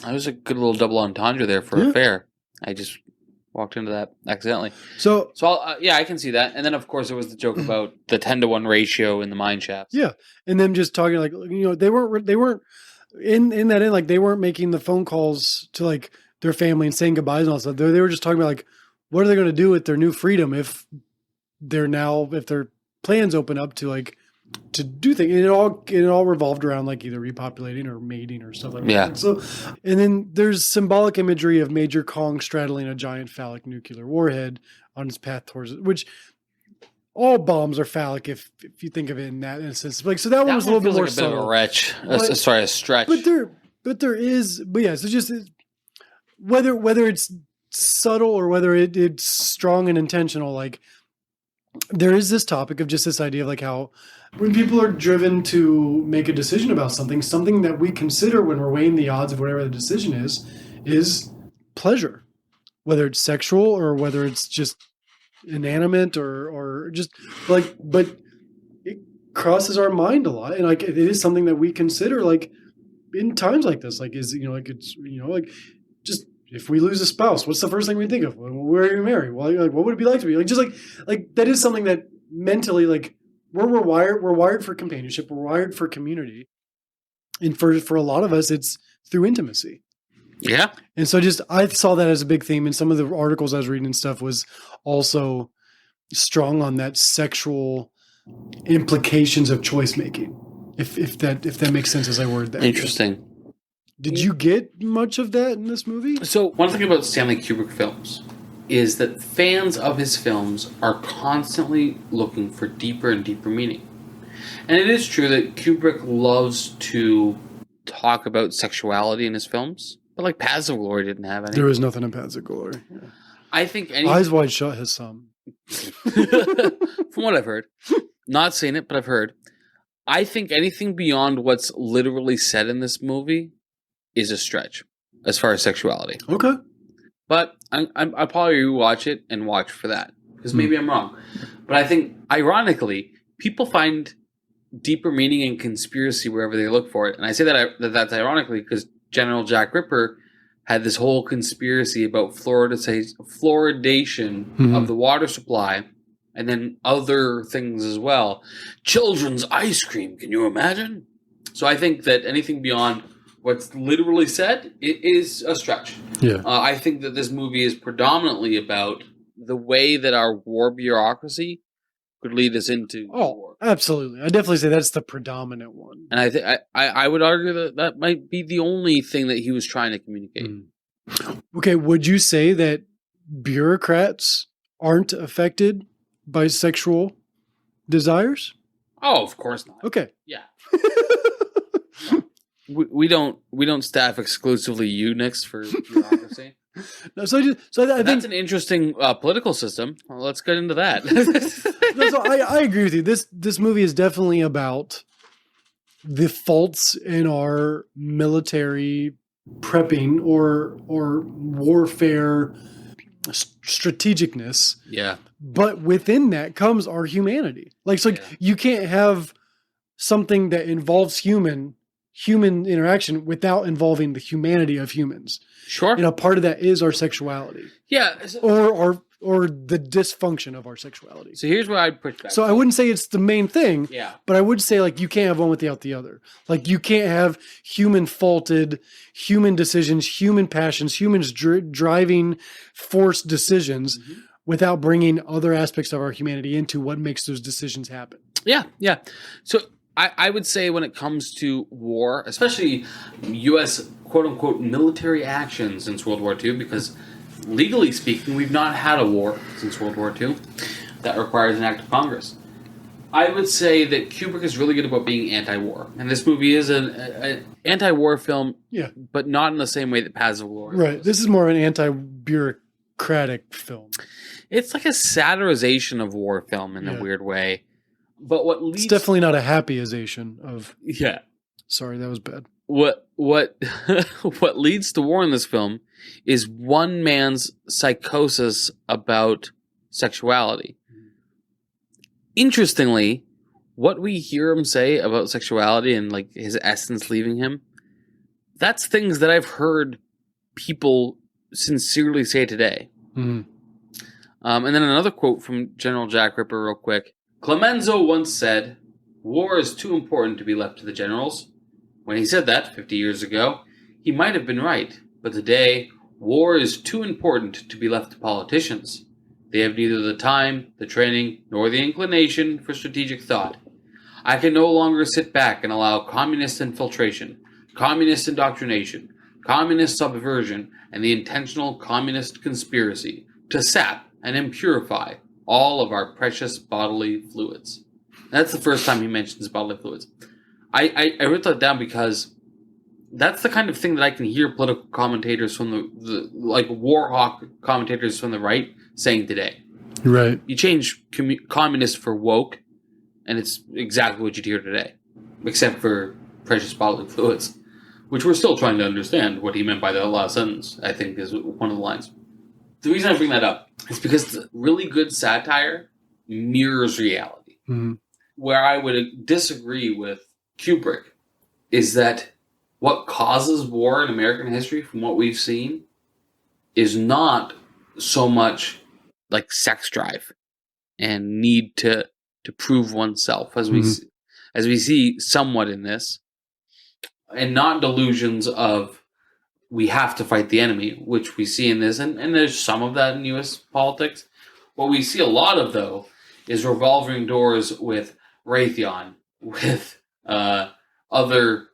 That was a good little double entendre there for affair. I just walked into that accidentally. So I can see that. And then, of course, there was the joke about the 10-to-1 ratio in the mine shafts. Yeah, and them just talking like, they weren't in that end, like they weren't making the phone calls to like their family and saying goodbyes and all that stuff. They were just talking about like, what are they going to do with their new freedom if their plans open up to like to do things. And it all revolved around like either repopulating or mating or stuff like that. So, and then there's symbolic imagery of Major Kong straddling a giant phallic nuclear warhead on his path towards it, which all bombs are phallic if you think of it in that instance. Like, so that one was a little bit more like a bit of a stretch. But so just whether it's subtle or whether it's strong and intentional, like there is this topic of just this idea of like how when people are driven to make a decision about something that we consider when we're weighing the odds of whatever the decision is pleasure, whether it's sexual or whether it's just inanimate or just like, but it crosses our mind a lot. And like, it is something that we consider like in times like this, like is, like just, if we lose a spouse, what's the first thing we think of? Where are you married? Well, like, what would it be like to be like, just like that is something that mentally, like we're wired for companionship. We're wired for community. And for a lot of us, it's through intimacy. Yeah. And so I saw that as a big theme. And some of the articles I was reading and stuff was also strong on that sexual implications of choice making. If that makes sense as I word that. Interesting. Did you get much of that in this movie? So one thing about Stanley Kubrick films is that fans of his films are constantly looking for deeper and deeper meaning. And it is true that Kubrick loves to talk about sexuality in his films, but like Paths of Glory didn't have any. There was nothing in Paths of Glory. Yeah. I think Eyes Wide Shut has some. From what I've heard. Not seen it, but I've heard. I think anything beyond what's literally said in this movie is a stretch as far as sexuality. Okay. But I'll probably rewatch it and watch for that. Because maybe I'm wrong. But I think, ironically, people find deeper meaning in conspiracy wherever they look for it. And I say that's ironically because General Jack Ripper had this whole conspiracy about fluoridation of the water supply, and then other things as well. Children's ice cream, can you imagine? So I think that anything beyond what's literally said is a stretch. Yeah. I think that this movie is predominantly about the way that our war bureaucracy could lead us into war. Absolutely. I definitely say that's the predominant one. And I think I would argue that might be the only thing that he was trying to communicate. Okay, would you say that bureaucrats aren't affected by sexual desires? Oh, of course not. Okay. Yeah. We don't staff exclusively eunuchs for bureaucracy. No, I think that's an interesting political system. Well, let's get into that. I agree with you. This movie is definitely about the faults in our military prepping or warfare strategicness. Yeah. But within that comes our humanity. You can't have something that involves human interaction without involving the humanity of humans. Sure. And a part of that is our sexuality. Yeah. Or the dysfunction of our sexuality. So here's where I'd push back. So I wouldn't say it's the main thing. Yeah. But I would say you can't have one without the other. You can't have human faulted, human decisions, human passions, humans driving forced decisions without bringing other aspects of our humanity into what makes those decisions happen. Yeah. Yeah. So I would say when it comes to war, especially U.S. quote-unquote military action since World War II, because legally speaking, we've not had a war since World War II that requires an act of Congress. I would say that Kubrick is really good about being anti-war. And this movie is an anti-war film, but not in the same way that Paths of Glory Right. was. This is more of an anti-bureaucratic film. It's like a satirization of war film in a weird way. But what leads... It's definitely not a happyization of... Yeah. Sorry, that was bad. What leads to war in this film is one man's psychosis about sexuality. Interestingly, what we hear him say about sexuality and his essence leaving him, that's things that I've heard people sincerely say today. And then another quote from General Jack Ripper real quick. Clemenzo once said, "War is too important to be left to the generals." When he said that 50 years ago, he might have been right, but today, war is too important to be left to politicians. They have neither the time, the training, nor the inclination for strategic thought. I can no longer sit back and allow communist infiltration, communist indoctrination, communist subversion, and the intentional communist conspiracy to sap and impurify all of our precious bodily fluids. That's the first time he mentions bodily fluids. I wrote that down because that's the kind of thing that I can hear political commentators from the war hawk commentators from the right saying today. Right. You change communist for woke, and it's exactly what you'd hear today, except for precious bodily fluids, which we're still trying to understand what he meant by that last sentence, I think is one of the lines. The reason I bring that up is because really good satire mirrors reality. Where I would disagree with Kubrick is that what causes war in American history, from what we've seen, is not so much like sex drive and need to prove oneself, as we see somewhat in this, and not delusions of we have to fight the enemy, which we see in this, and there's some of that in U.S. politics. What we see a lot of, though, is revolving doors with Raytheon, with other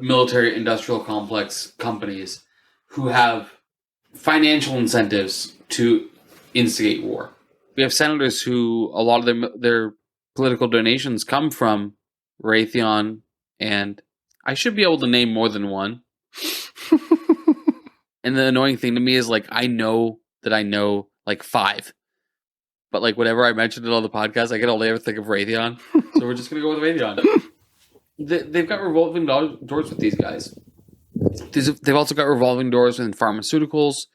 military-industrial complex companies who have financial incentives to instigate war. We have senators who a lot of their political donations come from Raytheon, and I should be able to name more than one. And the annoying thing to me is I know like 5. But whenever I mention it on the podcast, I can only ever think of Raytheon. So we're just going to go with Raytheon. They've got revolving doors with these guys. They've also got revolving doors in pharmaceuticals.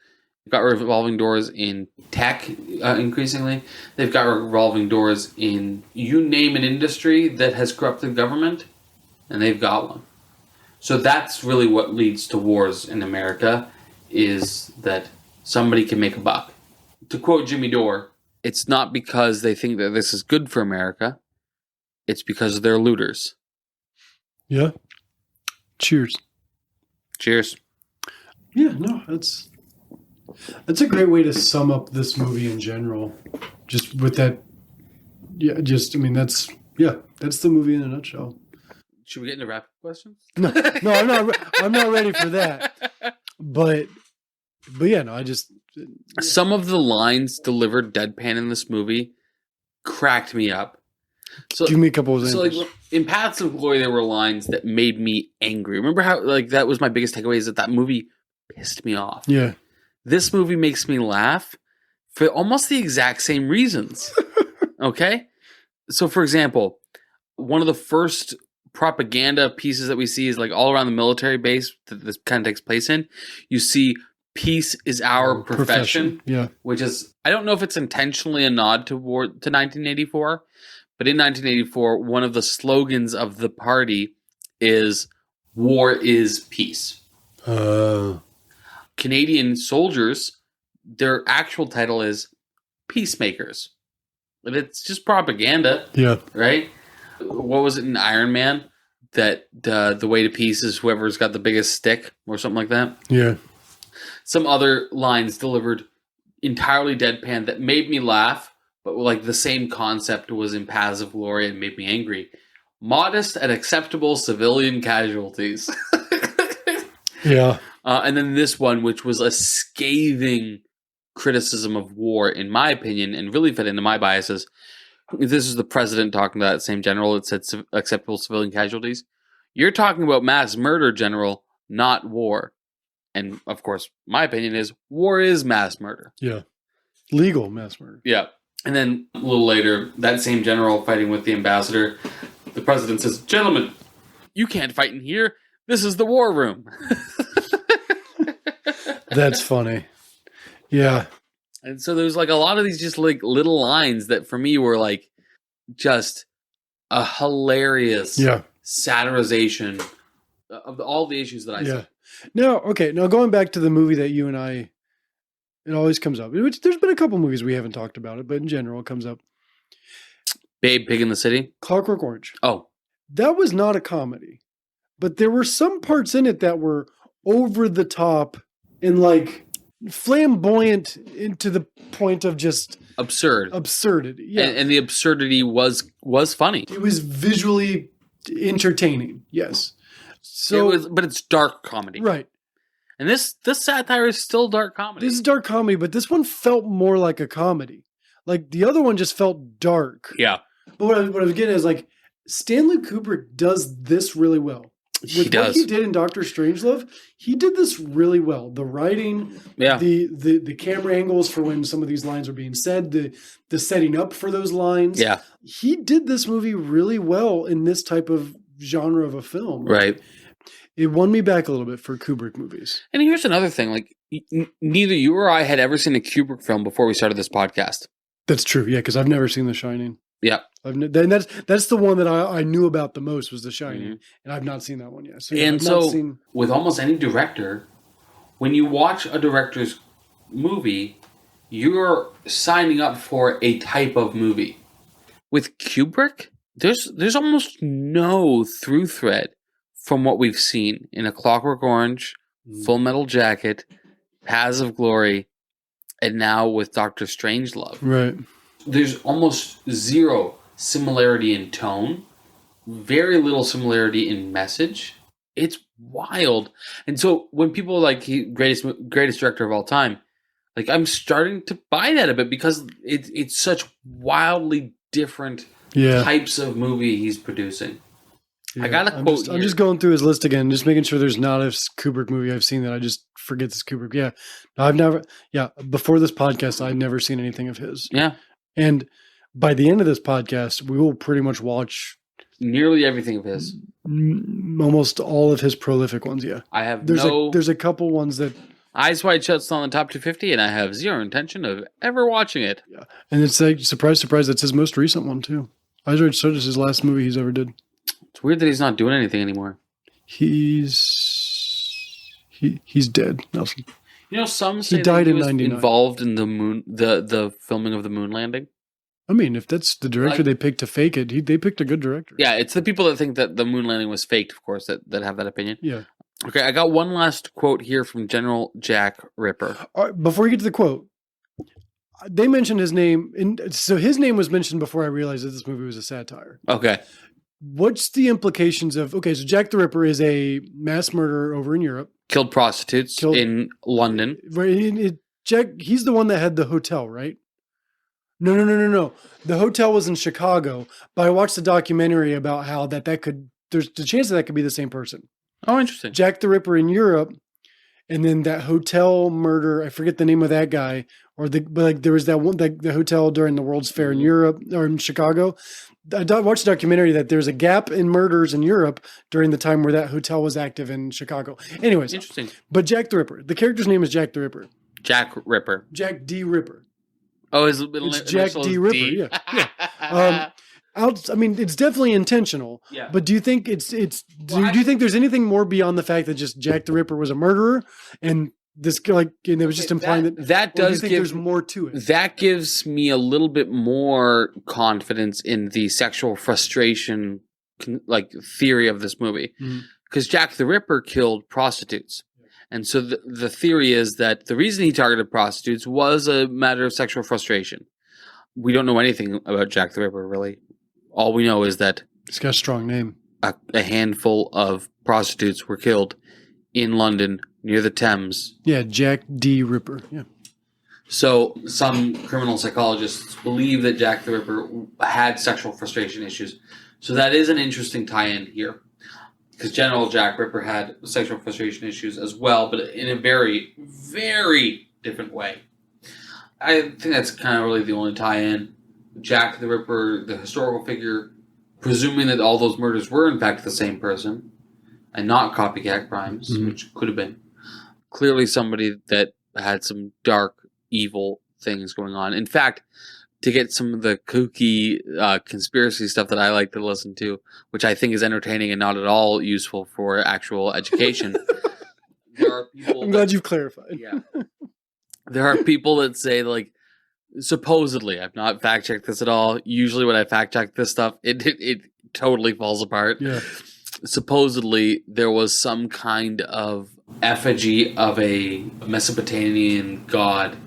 They've got revolving doors in tech, increasingly. They've got revolving doors in, you name an industry that has corrupted government, and they've got one. So that's really what leads to wars in America, is that somebody can make a buck. To quote Jimmy Dore, it's not because they think that this is good for America. It's because they're looters. Yeah. Cheers. Cheers. Yeah, no, that's a great way to sum up this movie in general. Just with that, that's the movie in a nutshell. Should we get into rapid questions? No, I'm not ready for that. But yeah, no, Some of the lines delivered deadpan in this movie cracked me up. So, give me a couple of examples. So, like, in Paths of Glory, there were lines that made me angry. Remember how, like, that was my biggest takeaway, is that movie pissed me off. Yeah. This movie makes me laugh for almost the exact same reasons. Okay? So, for example, one of the first propaganda pieces that we see is, like, all around the military base that this kind of takes place in. You see, peace is our profession. Yeah. Which is, I don't know if it's intentionally a nod to 1984, but in 1984, one of the slogans of the party is "War is peace." Canadian soldiers, their actual title is peacemakers. But it's just propaganda. Yeah. Right? What was it in Iron Man? That the way to peace is whoever's got the biggest stick or something like that? Yeah. Some other lines delivered entirely deadpan that made me laugh, but like the same concept was in Paths of Glory and made me angry. Modest and acceptable civilian casualties. Yeah. And then this one, which was a scathing criticism of war, in my opinion, and really fit into my biases. This is the president talking to that same general that said acceptable civilian casualties. You're talking about mass murder, General, not war. And, of course, my opinion is war is mass murder. Yeah. Legal mass murder. Yeah. And then a little later, that same general fighting with the ambassador, the president says, "Gentlemen, you can't fight in here. This is the war room." That's funny. Yeah. And so there's like a lot of these just like little lines that for me were like just a hilarious satirization of all the issues that I see. Now going back to the movie that you and I, it always comes up. Which there's been a couple movies we haven't talked about it, but in general it comes up. Babe, Pig in the City? Clockwork Orange. Oh. That was not a comedy. But there were some parts in it that were over the top and like flamboyant into the point of just absurdity. Yeah. And the absurdity was funny. It was visually entertaining. Yes. So but it's dark comedy. Right. And this satire is still dark comedy. This is dark comedy, but this one felt more like a comedy. Like the other one just felt dark. Yeah. But what I was getting is like Stanley Kubrick does this really well. With what he did in Dr. Strangelove, he did this really well. The writing, the camera angles for when some of these lines are being said, the setting up for those lines. Yeah. He did this movie really well in this type of genre of a film. Right. It won me back a little bit for Kubrick movies. And here's another thing. Like, neither you or I had ever seen a Kubrick film before we started this podcast. That's true. Yeah, because I've never seen The Shining. Yeah. That's the one that I knew about the most was The Shining, and I've not seen that one yet. So, with almost any director, when you watch a director's movie, you're signing up for a type of movie. With Kubrick, there's almost no through thread from what we've seen in A Clockwork Orange, Full Metal Jacket, Paths of Glory, and now with Dr. Strangelove. Right. There's almost zero similarity in tone, very little similarity in message. It's wild. And so when people are like, greatest director of all time, like I'm starting to buy that a bit because it's such wildly different types of movie he's producing. Yeah, I got a quote here. I'm just going through his list again, just making sure there's not a Kubrick movie I've seen that I just forget this Kubrick. Yeah. I've never, before this podcast, I'd never seen anything of his. Yeah. And by the end of this podcast, we will pretty much watch nearly everything of his. Almost all of his prolific ones, yeah. I have there's a couple ones that Eyes Wide Shut's on the top 250, and I have zero intention of ever watching it. Yeah. And it's like, surprise, that's his most recent one, too. Eyes Wide Shut is his last movie he's ever did. It's weird that he's not doing anything anymore. He's dead, Nelson. You know, some say died that he in was 99. involved in the filming of the moon landing. I mean, if that's the director they picked to fake it, they picked a good director. Yeah, it's the people that think that the moon landing was faked, of course, that have that opinion. Yeah. Okay, I got one last quote here from General Jack Ripper. All right, before you get to the quote, they mentioned his name, so his name was mentioned before I realized that this movie was a satire. Okay. What's the implications of? Okay, so Jack the Ripper is a mass murderer over in Europe. Killed prostitutes in London. Right, Jack, he's the one that had the hotel, right? No. The hotel was in Chicago, but I watched a documentary about how there's the chance that could be the same person. Oh, interesting. Jack the Ripper in Europe, and then that hotel murder, I forget the name of that guy, but there was that one, the hotel during the World's Fair in Europe or in Chicago. I watched a documentary that there's a gap in murders in Europe during the time where that hotel was active in Chicago. Anyways, Interesting. But Jack the Ripper, the character's name is Jack the Ripper. Jack Ripper. Jack D. Ripper. Oh, his It's Jack D. Ripper. Yeah. I mean, it's definitely intentional. Yeah. But do you think do you think there's anything more beyond the fact that just Jack the Ripper was a murderer and this and it was just implying that does do you think there's more to it? That gives me a little bit more confidence in the sexual frustration theory of this movie, because Jack the Ripper killed prostitutes. And so the theory is that the reason he targeted prostitutes was a matter of sexual frustration. We don't know anything about Jack the Ripper, really. All we know is that He's got a strong name. A handful of prostitutes were killed in London near the Thames. Yeah, Jack D. Ripper. Yeah. So some criminal psychologists believe that Jack the Ripper had sexual frustration issues. So that is an interesting tie-in here. Because General Jack Ripper had sexual frustration issues as well, but in a very, very different way. I think that's kind of really the only tie-in. Jack the Ripper, the historical figure, presuming that all those murders were in fact the same person, and not copycat crimes, which could have been. Clearly somebody that had some dark, evil things going on. In fact, to get some of the kooky conspiracy stuff that I like to listen to, which I think is entertaining and not at all useful for actual education. There are people. I'm glad you've clarified. Yeah. There are people that say, like, supposedly, I've not fact checked this at all. Usually when I fact check this stuff, it totally falls apart. Yeah. Supposedly there was some kind of effigy of a Mesopotamian god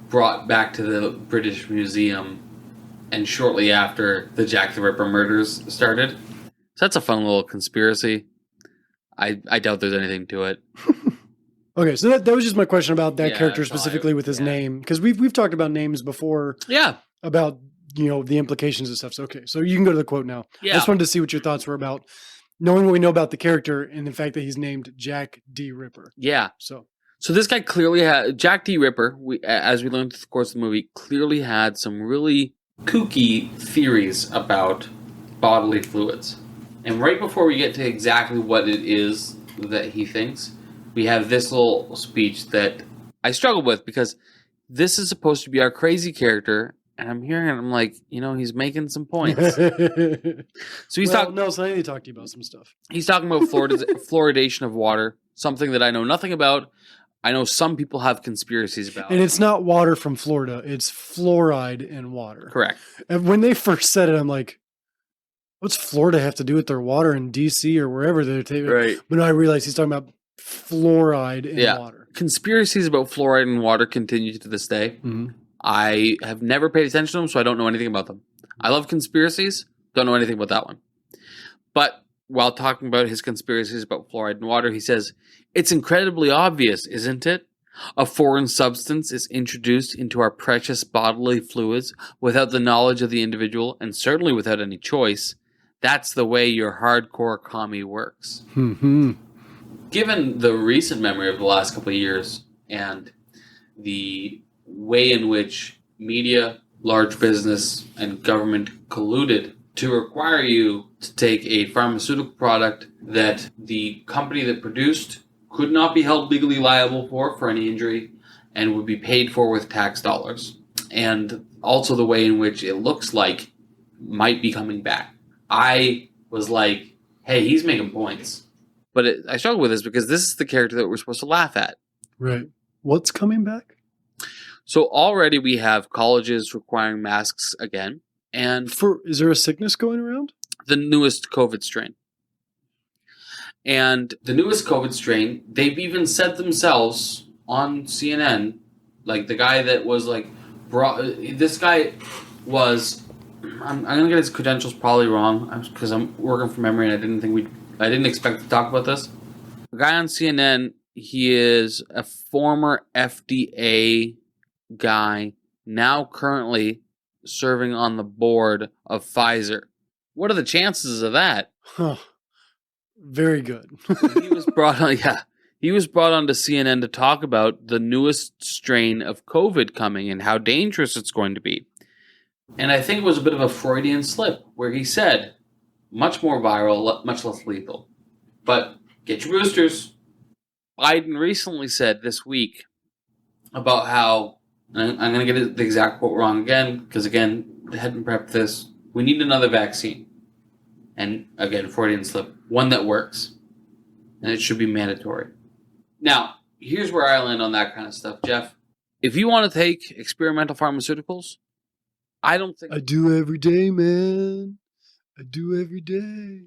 brought back to the British Museum, and shortly after the Jack the Ripper murders started. So that's a fun little conspiracy. I doubt there's anything to it. Okay, so that was just my question about that character specifically with his name, because we've talked about names before. Yeah. About the implications and stuff. So okay, so you can go to the quote now. Yeah. I just wanted to see what your thoughts were about knowing what we know about the character and the fact that he's named Jack D. Ripper. Yeah. So this guy clearly had Jack D. Ripper. As we learned through the course of the movie, clearly had some really kooky theories about bodily fluids. And right before we get to exactly what it is that he thinks, we have this little speech that I struggle with, because this is supposed to be our crazy character, and I'm hearing it, I'm like, he's making some points. So he's talking. No, so I need to talk to you about some stuff. He's talking about fluoridation of water, something that I know nothing about. I know some people have conspiracies about. And it's not water from Florida. It's fluoride in water. Correct. And when they first said it, I'm like, what's Florida have to do with their water in D.C. or wherever they're taking it? Right. But no, I realized he's talking about fluoride in water. Conspiracies about fluoride in water continue to this day. Mm-hmm. I have never paid attention to them, so I don't know anything about them. I love conspiracies. Don't know anything about that one. But while talking about his conspiracies about fluoride in water, he says, "It's incredibly obvious, isn't it? A foreign substance is introduced into our precious bodily fluids without the knowledge of the individual, and certainly without any choice. That's the way your hardcore commie works." Mm-hmm. Given the recent memory of the last couple of years and the way in which media, large business, and government colluded to require you to take a pharmaceutical product that the company that produced could not be held legally liable for any injury and would be paid for with tax dollars. And also the way in which it looks like might be coming back. I was like, hey, he's making points. But I struggle with this because this is the character that we're supposed to laugh at. Right. What's coming back? So already we have colleges requiring masks again. And Is there a sickness going around? the newest COVID strain. And the newest COVID strain, they've even said themselves on CNN, like the guy that was like, this guy was, I'm going to get his credentials probably wrong because I'm working from memory and I didn't expect to talk about this. The guy on CNN, he is a former FDA guy, now currently serving on the board of Pfizer. What are the chances of that? Huh. Very good. He was brought on, he was brought on to CNN to talk about the newest strain of COVID coming and how dangerous it's going to be. And I think it was a bit of a Freudian slip where he said, much more viral, much less lethal. But get your boosters. Biden recently said this week about how, and I'm going to get the exact quote wrong again, because again, I hadn't prepped this. We need another vaccine. And again, Freudian slip. One that works. And it should be mandatory. Now, here's where I land on that kind of stuff, Jeff. If you want to take experimental pharmaceuticals, I don't think... I do every day, man. I do every day.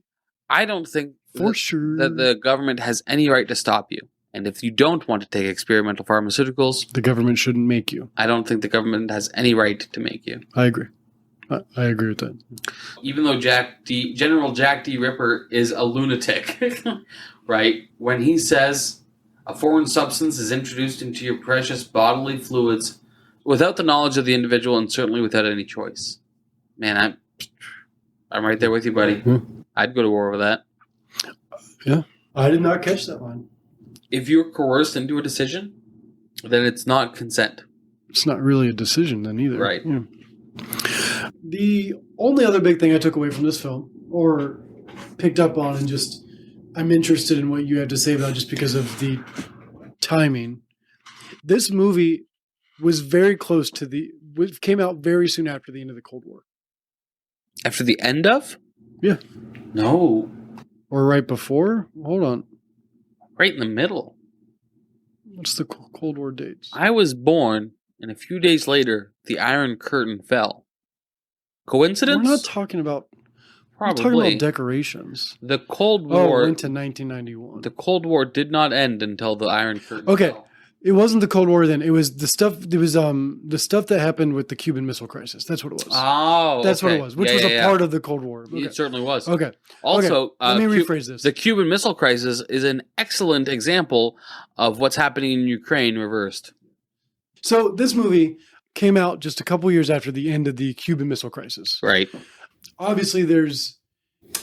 I don't think For sure. that the government has any right to stop you. And if you don't want to take experimental pharmaceuticals... The government shouldn't make you. I don't think the government has any right to make you. I agree. I agree with that. Even though General Jack D. Ripper is a lunatic, right? When he says a foreign substance is introduced into your precious bodily fluids without the knowledge of the individual and certainly without any choice. Man, I'm right there with you, buddy. Hmm. I'd go to war with that. Yeah. I did not catch that line. If you're coerced into a decision, then it's not consent. It's not really a decision then either. Right. Yeah. The only other big thing I took away from this film, or picked up on, and just I'm interested in what you have to say about just because of the timing. This movie was very close to came out very soon after the end of the Cold War. After the end of? Yeah. No. Or right before? Hold on. Right in the middle. What's the Cold War dates? I was born, and a few days later, the Iron Curtain fell. Coincidence? We're not talking about... Probably. We're talking about decorations. The Cold Oh, War... went to 1991. The Cold War did not end until the Iron Curtain Okay. fell. It wasn't the Cold War then. It was the stuff. It was the stuff that happened with the Cuban Missile Crisis. That's what it was. Oh, That's what okay. it was, which Yeah, was yeah, a yeah. part of the Cold War. Okay. It certainly was. Okay. Also, Let me rephrase this. The Cuban Missile Crisis is an excellent example of what's happening in Ukraine reversed. So this movie came out just a couple years after the end of the Cuban Missile Crisis. Right. Obviously, there's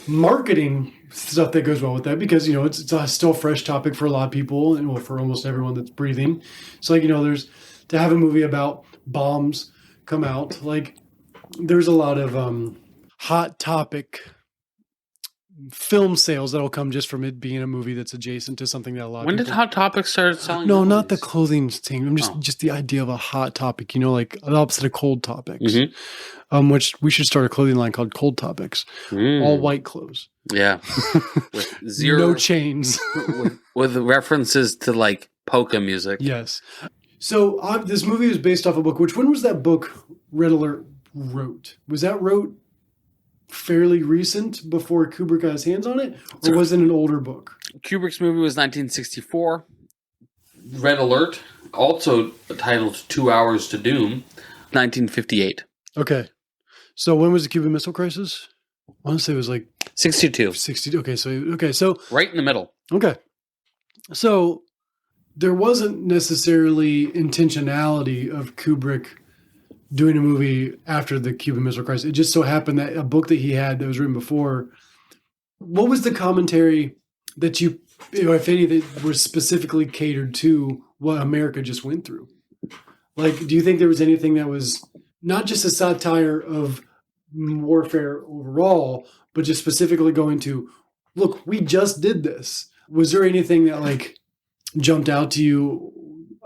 marketing stuff that goes well with that because, it's a still fresh topic for a lot of people and for almost everyone that's breathing. So, there's to have a movie about bombs come out. Like, there's a lot of hot topic film sales that'll come just from it being a movie that's adjacent to something that a lot When of did people... Hot Topic start selling? No, not the movies? clothing thing. I'm just the idea of a hot topic, like the opposite of cold topics. Which we should start a clothing line called Cold Topics. All white clothes. Yeah. With zero... No chains. with references to, like, polka music. Yes. So this movie was based off a book. When was that book Red Alert wrote? Was that wrote fairly recent before Kubrick got his hands on it? Or was it an older book? Kubrick's movie was 1964. Red Alert, also titled 2 Hours to Doom, 1958. Okay. So when was the Cuban Missile Crisis? I want to say it was like 62. 60. Okay. So Right in the middle. okay. So there wasn't necessarily intentionality of Kubrick doing a movie after the Cuban Missile Crisis. It just so happened that a book that he had that was written before. What was the commentary that if any, that was specifically catered to what America just went through? Like, do you think there was anything that was not just a satire of warfare overall, but just specifically going to, look, we just did this? Was there anything that like jumped out to you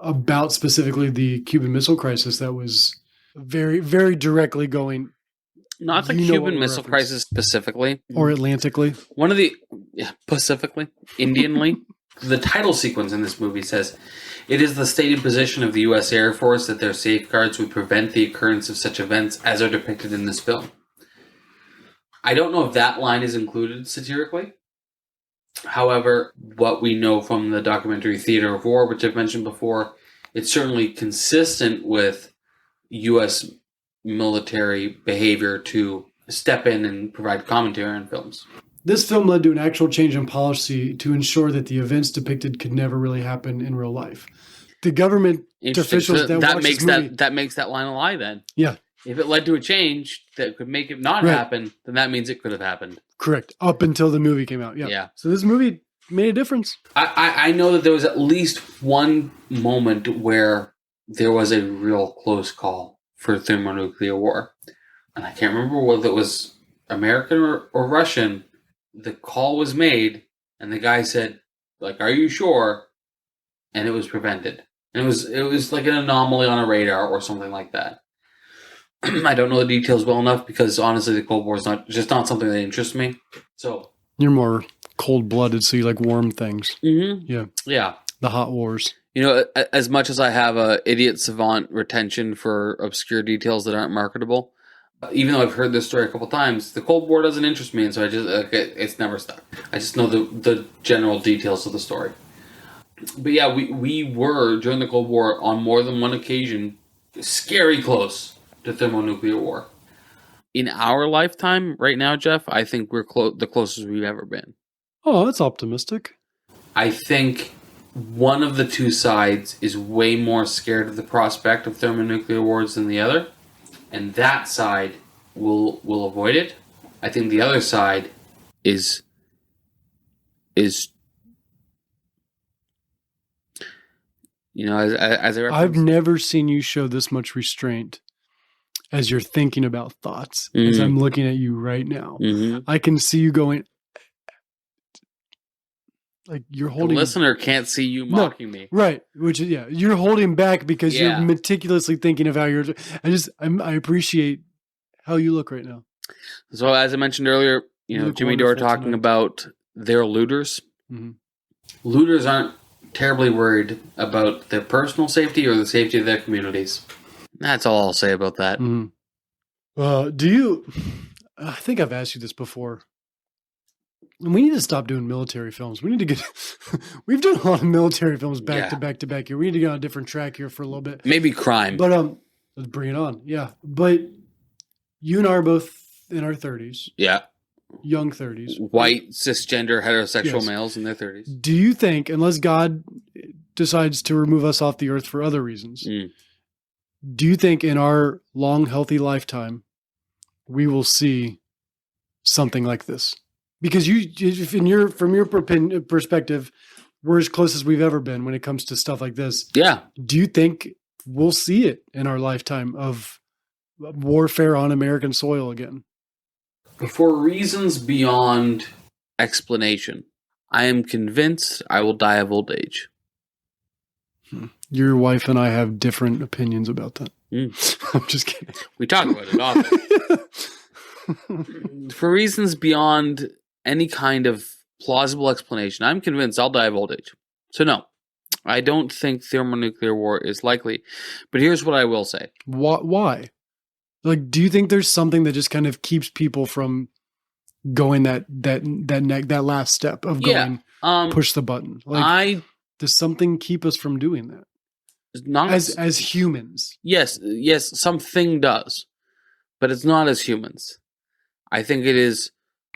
about specifically the Cuban Missile Crisis that was very, very directly going, Not the You know what Cuban we're Missile referencing. Crisis specifically. Or Atlantically. One of the Pacifically, Indianly, the title sequence in this movie says, "It is the stated position of the U.S. Air Force that their safeguards would prevent the occurrence of such events as are depicted in this film." I don't know if that line is included satirically. However, what we know from the documentary Theater of War, which I've mentioned before, it's certainly consistent with U.S. military behavior to step in and provide commentary on films. This film led to an actual change in policy to ensure that the events depicted could never really happen in real life. The government Interesting. officials So that that watched makes this movie, that makes that line a lie then. yeah, If it led to a change that could make it not Right. happen, then that means it could have happened. correct. Up until the movie came out. Yeah. Yeah. So this movie made a difference. I know that there was at least one moment where there was a real close call for thermonuclear war. And I can't remember whether it was American or Russian. The call was made, and the guy said, like, "Are you sure?" And it was prevented. And it was like an anomaly on a radar or something like that. I don't know the details well enough because honestly, the Cold War is not something that interests me. So You're more cold-blooded, so you like warm things. Yeah. yeah, The hot wars. you know, as much as I have a idiot savant retention for obscure details that aren't marketable, even though I've heard this story a couple times, the Cold War doesn't interest me, and so I just it's never stuck. I just know the general details of the story. But yeah, we were during the Cold War on more than one occasion scary close to thermonuclear war. In our lifetime, right now, Jeff, I think we're the closest we've ever been. Oh, that's optimistic. I think one of the two sides is way more scared of the prospect of thermonuclear wars than the other, and that side will avoid it. I think the other side is you know, as I I've referenced, never seen you show this much restraint as you're thinking about thoughts. As Mhm. I'm looking at you right now, Mhm. I can see you going, like you're The holding. listener can't see you mocking me. Right, which is you're holding back because Yeah. you're meticulously thinking of how you're. I appreciate how you look right now. So as I mentioned earlier, You look Jimmy Dore wonderful talking tonight. about their looters. Mhm. Looters aren't terribly worried about their personal safety or the safety of their communities. That's all I'll say about that. Mhm. Do you? I think I've asked you this before. We need to stop doing military films. We need to get. We've done a lot of military films back to Yeah. back to back here. We need to get on a different track here for a little bit. Maybe crime. But let's bring it on. Yeah, but you and I are both in our 30s, Yeah. young 30s. White, cisgender, heterosexual Yes. males in their 30s. Do you think, unless God decides to remove us off the earth for other reasons, Mm. do you think in our long, healthy lifetime we will see something like this? Because from your perspective, we're as close as we've ever been when it comes to stuff like this. Yeah. Do you think we'll see it in our lifetime of warfare on American soil again? For reasons beyond explanation, I am convinced I will die of old age. Your wife and I have different opinions about that. I'm just kidding. We talk about it often. For reasons beyond any kind of plausible explanation, I'm convinced I'll die of old age. So no, I don't think thermonuclear war is likely. But here's what I will say. Why? Like, do you think there's something that just kind of keeps people from going that last step of going push the button? Like, does something keep us from doing that not as humans? Yes, something does, but it's not as humans. I think it is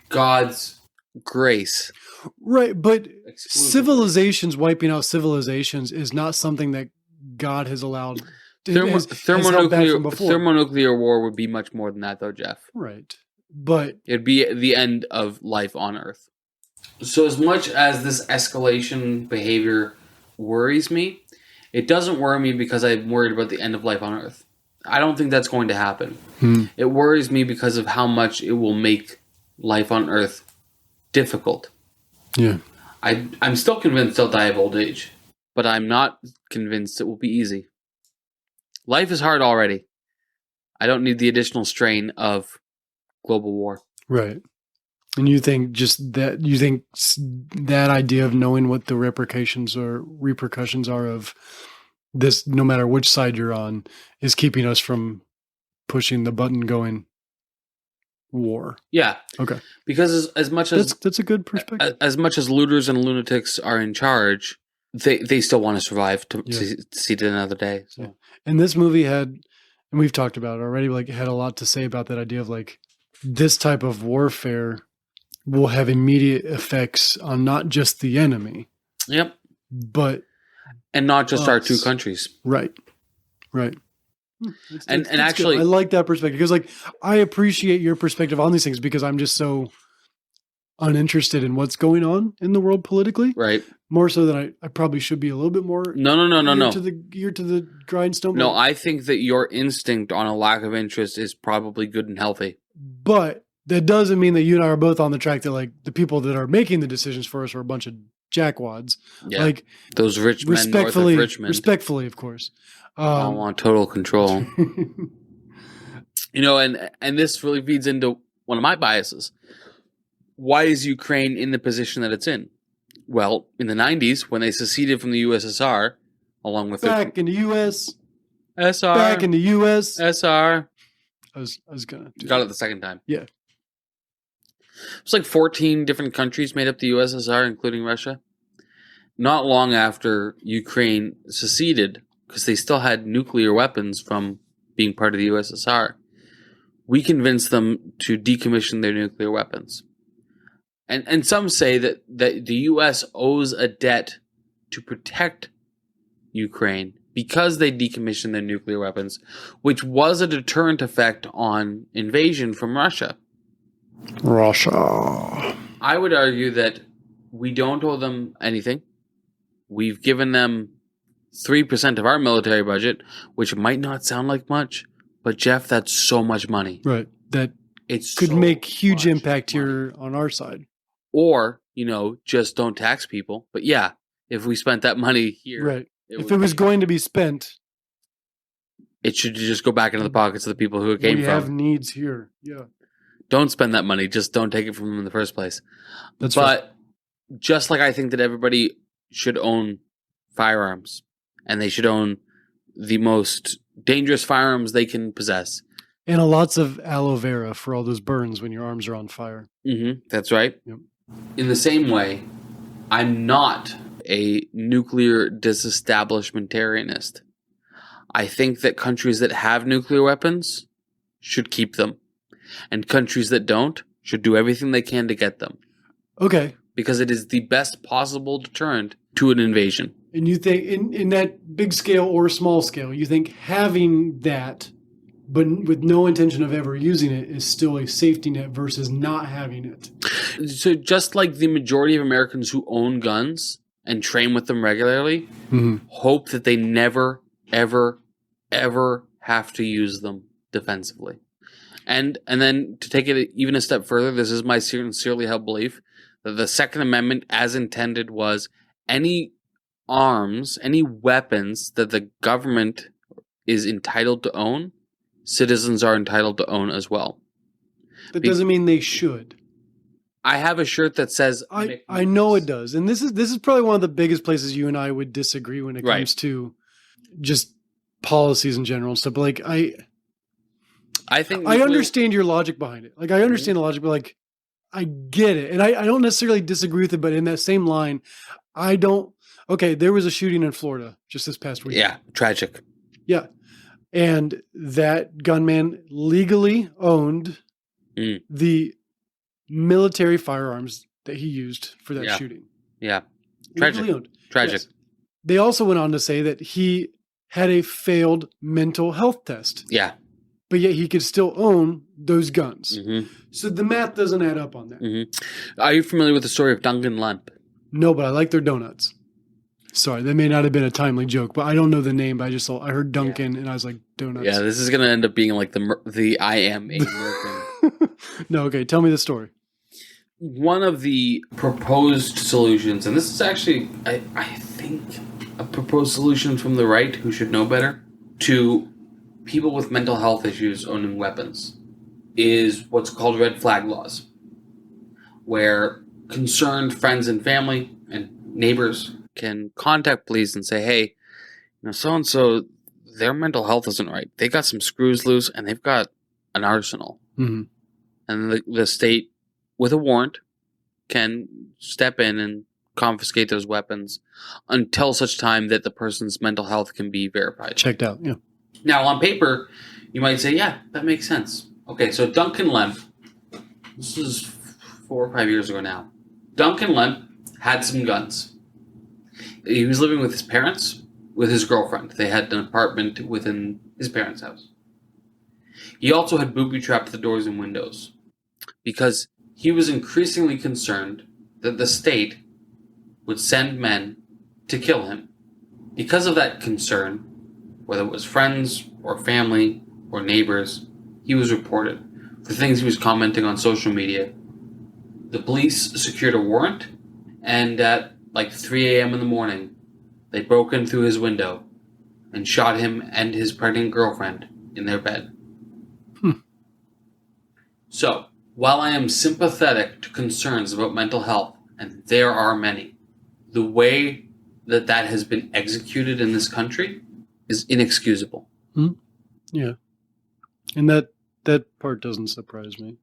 God's grace. Right, but Exclusively. civilizations wiping out civilizations is not something that God has allowed. has held back from before. Thermonuclear war would be much more than that, though, Jeff. Right, but It'd be the end of life on Earth. So as much as this escalation behavior worries me, it doesn't worry me because I'm worried about the end of life on Earth. I don't think that's going to happen. It worries me because of how much it will make life on Earth difficult. yeah, I'm still convinced I'll die of old age, but I'm not convinced it will be easy. Life is hard already. I don't need the additional strain of global war. Right. And you think that idea of knowing what the repercussions are of this, no matter which side you're on, is keeping us from pushing the button going war. Yeah. Okay. Because as much as That's a good perspective. as much as looters and lunatics are in charge, they still want to survive to see it another day. So. Yeah. And this movie had, and we've talked about it already, like, it had a lot to say about that idea of like this type of warfare will have immediate effects on not just the enemy. Yep. But and not just our us. two countries. Right. And It's actually, good. I like that perspective because, like, I appreciate your perspective on these things because I'm just so uninterested in what's going on in the world politically. right? More so than I probably should be a little bit more. No. Ear to the grindstone. No, I think that your instinct on a lack of interest is probably good and healthy. But that doesn't mean that you and I are both on the track that, like, the people that are making the decisions for us are a bunch of jackwads. Yeah. Like, Those rich men north of Richmond. respectfully, of course. all want total control. And this really feeds into one of my biases. Why is Ukraine in the position that it's in? Well, in the 90s, when they seceded from the USSR, along with back in the U.S. SR, Back in the U.S. SR, I was gonna do got that. it the second time. Yeah. It's like 14 different countries made up the USSR, including Russia. Not long after Ukraine seceded, because they still had nuclear weapons from being part of the USSR, we convinced them to decommission their nuclear weapons. And some say that the U.S. owes a debt to protect Ukraine because they decommissioned their nuclear weapons, which was a deterrent effect on invasion from Russia. Russia. I would argue that we don't owe them anything. We've given them 3% of our military budget, which might not sound like much, but Jeff, that's so much money. Right. That It's could so make huge much impact money. here on our side. Or, just don't tax people. But yeah, if we spent that money here, Right. If it was going to be spent, it should just go back into the pockets of the people who it came we from. have needs here. Yeah. Don't spend that money. Just don't take it from them in the first place. That's But just like I think that everybody should own firearms, and they should own the most dangerous firearms they can possess. And lots of aloe vera for all those burns when your arms are on fire. Mm-hmm. That's right. Yep. In the same way, I'm not a nuclear disestablishmentarianist. I think that countries that have nuclear weapons should keep them, and countries that don't should do everything they can to get them, Okay. because it is the best possible deterrent to an invasion. And you think in that big scale or small scale, you think having that, but with no intention of ever using it, is still a safety net versus not having it. So just like the majority of Americans who own guns and train with them regularly, hope that they never, ever, ever have to use them defensively. And then to take it even a step further, this is my sincerely held belief that the Second Amendment, as intended, was any arms, any weapons that the government is entitled to own, citizens are entitled to own as well. That doesn't mean they should. I have a shirt that says I know it does. And this is probably one of the biggest places you and I would disagree when it comes to just policies in general and stuff. But like I think I understand your logic behind it. Like, I understand the logic, but like, I get it. And I don't necessarily disagree with it, but in that same line, I don't. Okay, there was a shooting in Florida just this past week. Yeah, tragic. Yeah. And that gunman legally owned the military firearms that he used for that shooting. Yeah. Legally Tragic. owned. Tragic. Yes. They also went on to say that he had a failed mental health test. Yeah. But yet he could still own those guns. Mm-hmm. So the math doesn't add up on that. Mm-hmm. Are you familiar with the story of Duncan Lemp? No, but I like their donuts. Sorry, that may not have been a timely joke, but I don't know the name. But I heard Duncan, and I was like, donuts. Yeah, this is going to end up being like the I am a American. No, okay, tell me the story. One of the proposed solutions, and this is actually, I think, a proposed solution from the right, who should know better, to people with mental health issues owning weapons. is what's called red flag laws, where concerned friends and family and neighbors can contact police and say, hey, so-and-so, their mental health isn't right. They got some screws loose and they've got an arsenal. Mm-hmm. And the state, with a warrant, can step in and confiscate those weapons until such time that the person's mental health can be verified. Checked out, yeah. Now, on paper, you might say, yeah, that makes sense. Okay, so Duncan Lemp, this is 4 or 5 years ago now. Duncan Lemp had some guns. He was living with his parents, with his girlfriend. They had an apartment within his parents' house. He also had booby-trapped the doors and windows because he was increasingly concerned that the state would send men to kill him. Because of that concern, whether it was friends or family or neighbors, he was reported for things he was commenting on social media. The police secured a warrant, and at like 3 a.m. in the morning, they broke in through his window and shot him and his pregnant girlfriend in their bed. So, while I am sympathetic to concerns about mental health, and there are many, the way that has been executed in this country is inexcusable. Yeah. And that part doesn't surprise me.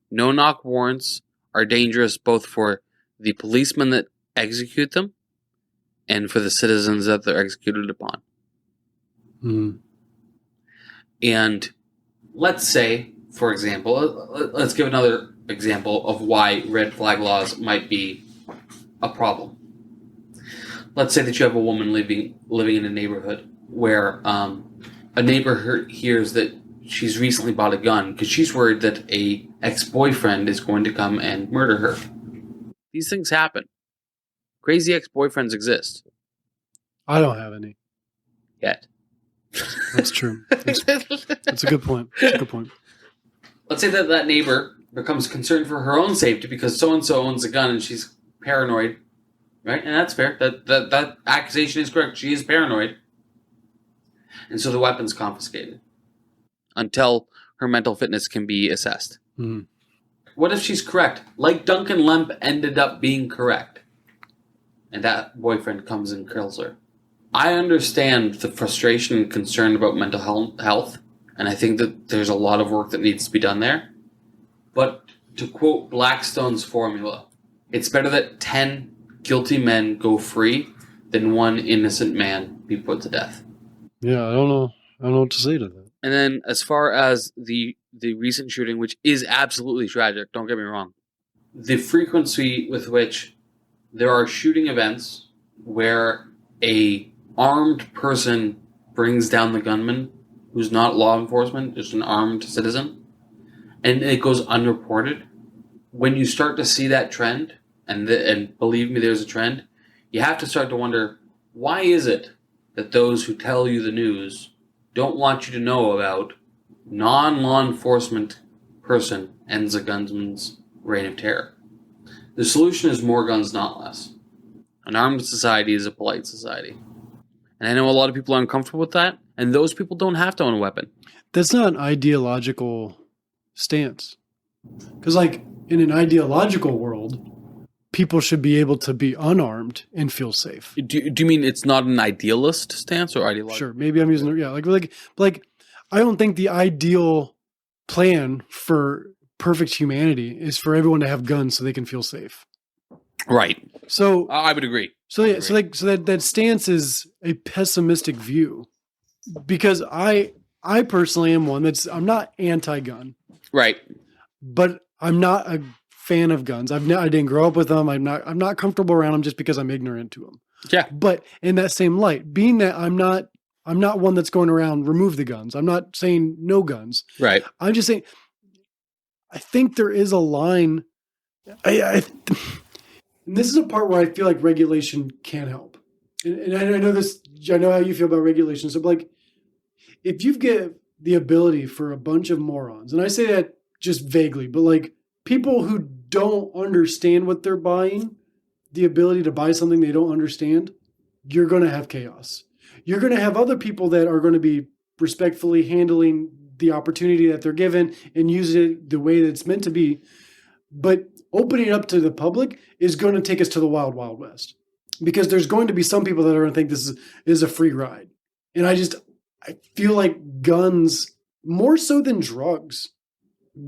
No-knock warrants are dangerous both for the policemen that execute them and for the citizens that they're executed upon. And let's say, for example, let's give another example of why red flag laws might be a problem. Let's say that you have a woman living in a neighborhood where a neighbor hears that she's recently bought a gun because she's worried that a ex-boyfriend is going to come and murder her. These things happen. Crazy ex-boyfriends exist. I don't have any. Yet. That's true. That's a good point. That's a good point. Let's say that neighbor becomes concerned for her own safety because so-and-so owns a gun and she's paranoid. Right? And that's fair. That accusation is correct. She is paranoid. And so the weapon's confiscated until her mental fitness can be assessed. Mm-hmm. What if she's correct? Like Duncan Lemp ended up being correct. And that boyfriend comes and kills her. I understand the frustration and concern about mental health, and I think that there's a lot of work that needs to be done there. But to quote Blackstone's formula, it's better that 10 guilty men go free than one innocent man be put to death. Yeah, I don't know what to say to that. And then as far as the recent shooting, which is absolutely tragic, don't get me wrong, the frequency with which there are shooting events where a armed person brings down the gunman who's not law enforcement, just an armed citizen, and it goes unreported. When you start to see that trend, and believe me, there's a trend, you have to start to wonder, why is it that those who tell you the news don't want you to know about non-law enforcement person ends a gunman's reign of terror? The solution is more guns, not less. An armed society is a polite society. And I know a lot of people are uncomfortable with that, and those people don't have to own a weapon. That's not an ideological stance. Because, like, in an ideological world, people should be able to be unarmed and feel safe. Do you mean it's not an idealist stance or ideological? Sure, maybe I'm using like I don't think the ideal plan for perfect humanity is for everyone to have guns so they can feel safe. Right. So I would agree. So yeah, so that stance is a pessimistic view, because I personally am one I'm not anti-gun, right? But I'm not a fan of guns. I didn't grow up with them. I'm not comfortable around them just because I'm ignorant to them. Yeah. But in that same light, being that I'm not one that's going around remove the guns. I'm not saying no guns. Right. I'm just saying I think there is a line. And this is a part where I feel like regulation can help. And I know this. I know how you feel about regulation. So, like, if you get the ability for a bunch of morons, and I say that just vaguely, but like people who don't understand what they're buying, the ability to buy something they don't understand, you're going to have chaos. You're going to have other people that are going to be respectfully handling the opportunity that they're given and use it the way that it's meant to be. But opening it up to the public is going to take us to the wild, wild west, because there's going to be some people that are going to think this is a free ride. And I feel like guns, more so than drugs,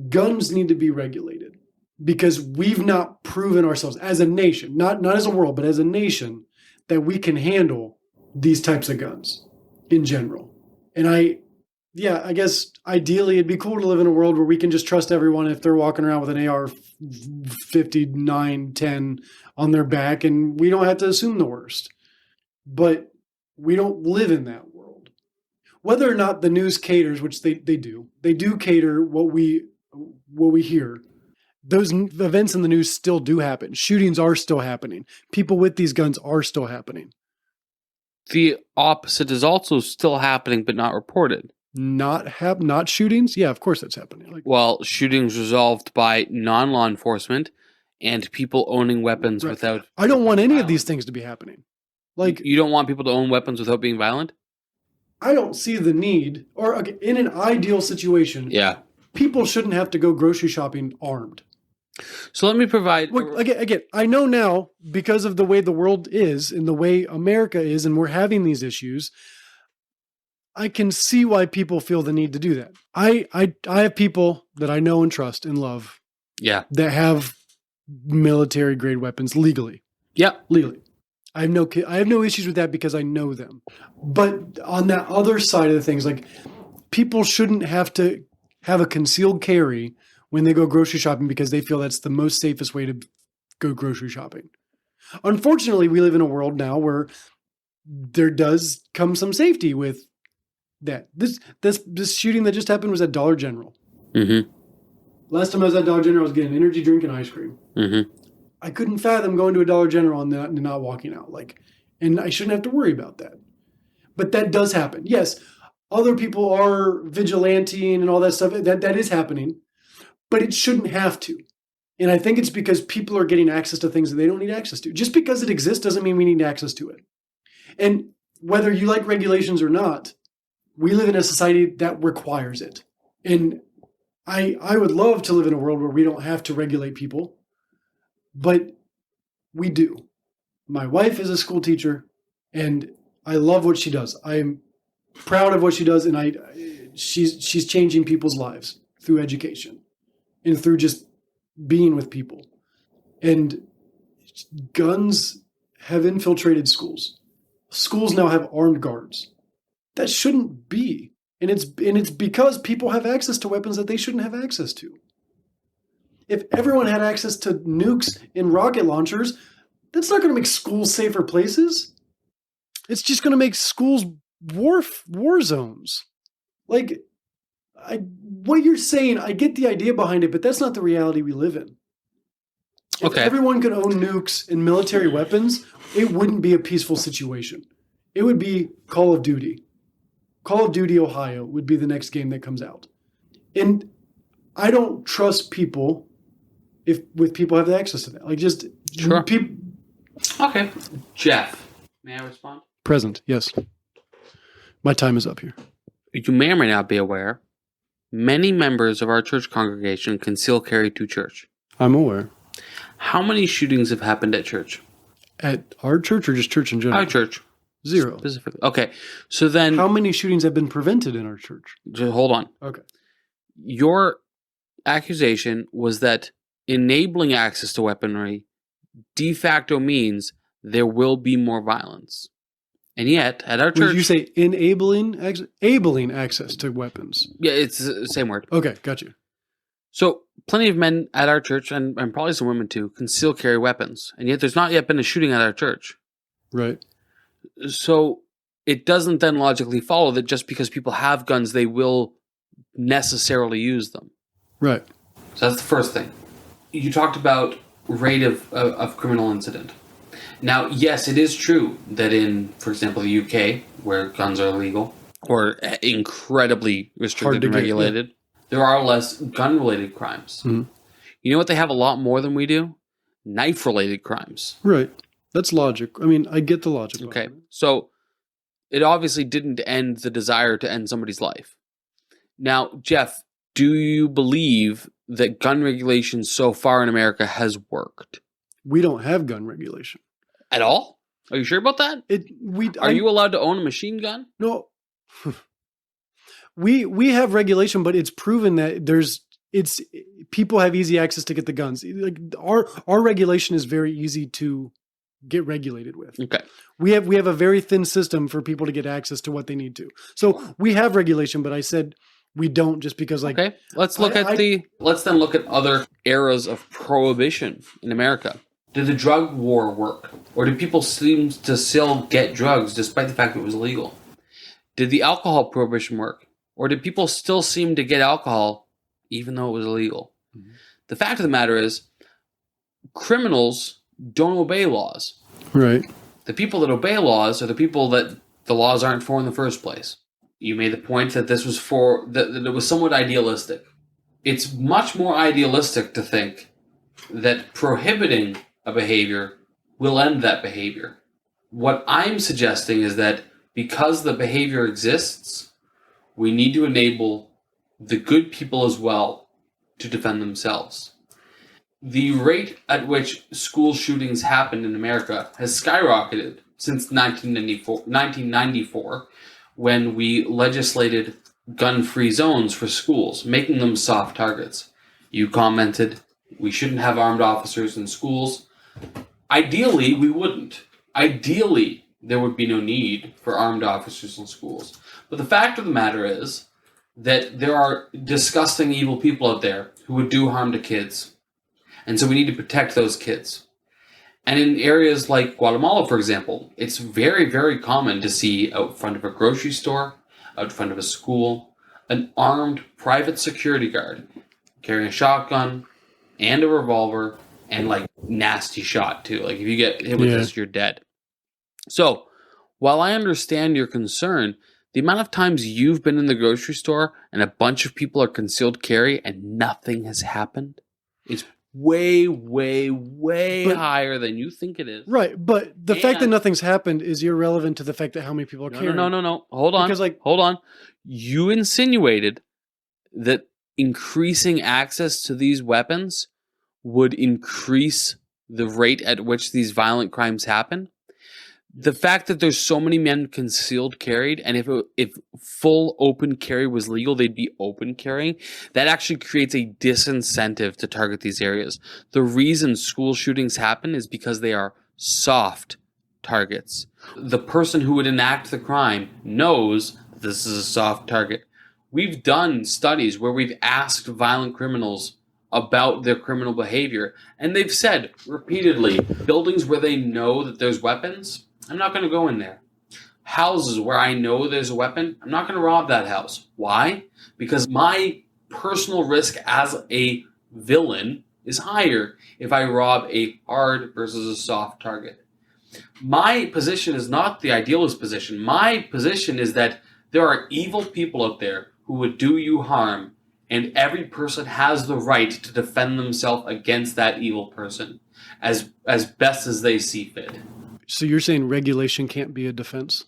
guns need to be regulated, because we've not proven ourselves as a nation, not as a world, but as a nation, that we can handle these types of guns in general. And I guess ideally it'd be cool to live in a world where we can just trust everyone if they're walking around with an AR-59, 10 on their back, and we don't have to assume the worst. But we don't live in that world. Whether or not the news caters, which they do cater what we hear. Those events in the news still do happen. Shootings are still happening. People with these guns are still happening. The opposite is also still happening, but not reported. Not shootings? Yeah, of course that's happening. Shootings resolved by non-law enforcement and people owning weapons without... I don't want any of these things to be happening. You don't want people to own weapons without being violent? I don't see the need, or in an ideal situation, people shouldn't have to go grocery shopping armed. So let me provide... Again, I know now, because of the way the world is and the way America is, and we're having these issues, I can see why people feel the need to do that. I have people that I know and trust and love that have military grade weapons legally. Yep. Legally. I have no issues with that because I know them. But on that other side of the things, people shouldn't have to have a concealed carry when they go grocery shopping because they feel that's the most safest way to go grocery shopping. Unfortunately, we live in a world now where there does come some safety with that. This shooting that just happened was at Dollar General. Mm-hmm. Last time I was at Dollar General, I was getting an energy drink and ice cream. Mm-hmm. I couldn't fathom going to a Dollar General and not walking out. And I shouldn't have to worry about that. But that does happen. Yes, other people are vigilanting and all that stuff. That is happening. But it shouldn't have to. And I think it's because people are getting access to things that they don't need access to. Just because it exists doesn't mean we need access to it. And whether you like regulations or not, we live in a society that requires it. And I would love to live in a world where we don't have to regulate people, but we do. My wife is a school teacher, and I love what she does. I am proud of what she does, and she's changing people's lives through education and through just being with people. And guns have infiltrated schools. Schools now have armed guards. That shouldn't be. And it's because people have access to weapons that they shouldn't have access to. If everyone had access to nukes and rocket launchers, that's not going to make schools safer places. It's just going to make schools war zones. What you're saying, I get the idea behind it, but that's not the reality we live in. If everyone could own nukes and military weapons, it wouldn't be a peaceful situation. It would be Call of Duty. Call of Duty Ohio would be the next game that comes out. And I don't trust people with people have the access to that. Sure. Okay. Jeff, may I respond? Present, yes. My time is up here. You may or may not be aware, many members of our church congregation conceal carry to church. I'm aware. How many shootings have happened at church? At our church or just church in general? Our church. 0. Specifically. Okay. So then... How many shootings have been prevented in our church? Just hold on. Okay. Your accusation was that enabling access to weaponry de facto means there will be more violence. And yet, at our church... Would you say enabling access to weapons? Yeah, it's the same word. Okay, got you. So, plenty of men at our church, and probably some women too, conceal carry weapons. And yet there's not yet been a shooting at our church. Right. So, it doesn't then logically follow that just because people have guns, they will necessarily use them. Right. So that's the first thing. You talked about rate of criminal incident. Now, yes, it is true that in, for example, the UK, where guns are illegal, or incredibly restricted and regulated, there are less gun-related crimes. Mm-hmm. You know what they have a lot more than we do? Knife-related crimes. Right. That's logic. I mean, I get the logic. Okay. So it obviously didn't end the desire to end somebody's life. Now, Jeff, do you believe that gun regulation so far in America has worked? We don't have gun regulation At all? Are you sure about that? Are you allowed to own a machine gun? No. We have regulation, but it's proven that people have easy access to get the guns. Like our regulation is very easy to get regulated with. Okay. We have a very thin system for people to get access to what they need to. So we have regulation, but I said we don't just because like okay. Let's then look at other eras of prohibition in America. Did the drug war work? Or did people seem to still get drugs despite the fact that it was illegal? Did the alcohol prohibition work? Or did people still seem to get alcohol even though it was illegal? Mm-hmm. The fact of the matter is, criminals don't obey laws. Right. The people that obey laws are the people that the laws aren't for in the first place. You made the point that this was that it was somewhat idealistic. It's much more idealistic to think that prohibiting a behavior will end that behavior. What I'm suggesting is that because the behavior exists, we need to enable the good people as well to defend themselves. The rate at which school shootings happen in America has skyrocketed since 1994, when we legislated gun-free zones for schools, making them soft targets. You commented, we shouldn't have armed officers in schools. Ideally, we wouldn't. Ideally, there would be no need for armed officers in schools. But the fact of the matter is that there are disgusting, evil people out there who would do harm to kids. And so we need to protect those kids. And in areas like Guatemala, for example, it's very, very common to see out front of a grocery store, out front of a school, an armed private security guard carrying a shotgun and a revolver and like nasty shot too. Like if you get hit with this, you're dead. So while I understand your concern, the amount of times you've been in the grocery store and a bunch of people are concealed carry and nothing has happened is way, way, way higher than you think it is. Right, but the fact that nothing's happened is irrelevant to the fact that how many people are carrying. No. Hold on. Because hold on. You insinuated that increasing access to these weapons would increase the rate at which these violent crimes happen. The fact that there's so many men concealed carried, and if full open carry was legal, they'd be open carrying, that actually creates a disincentive to target these areas. The reason school shootings happen is because they are soft targets. The person who would enact the crime knows this is a soft target. We've done studies where we've asked violent criminals about their criminal behavior, and they've said repeatedly, buildings where they know that there's weapons, I'm not going to go in there. Houses where I know there's a weapon, I'm not going to rob that house. Why? Because my personal risk as a villain is higher if I rob a hard versus a soft target. My position is not the idealist position. My position is that there are evil people out there who would do you harm, and every person has the right to defend themselves against that evil person as best as they see fit. So you're saying regulation can't be a defense?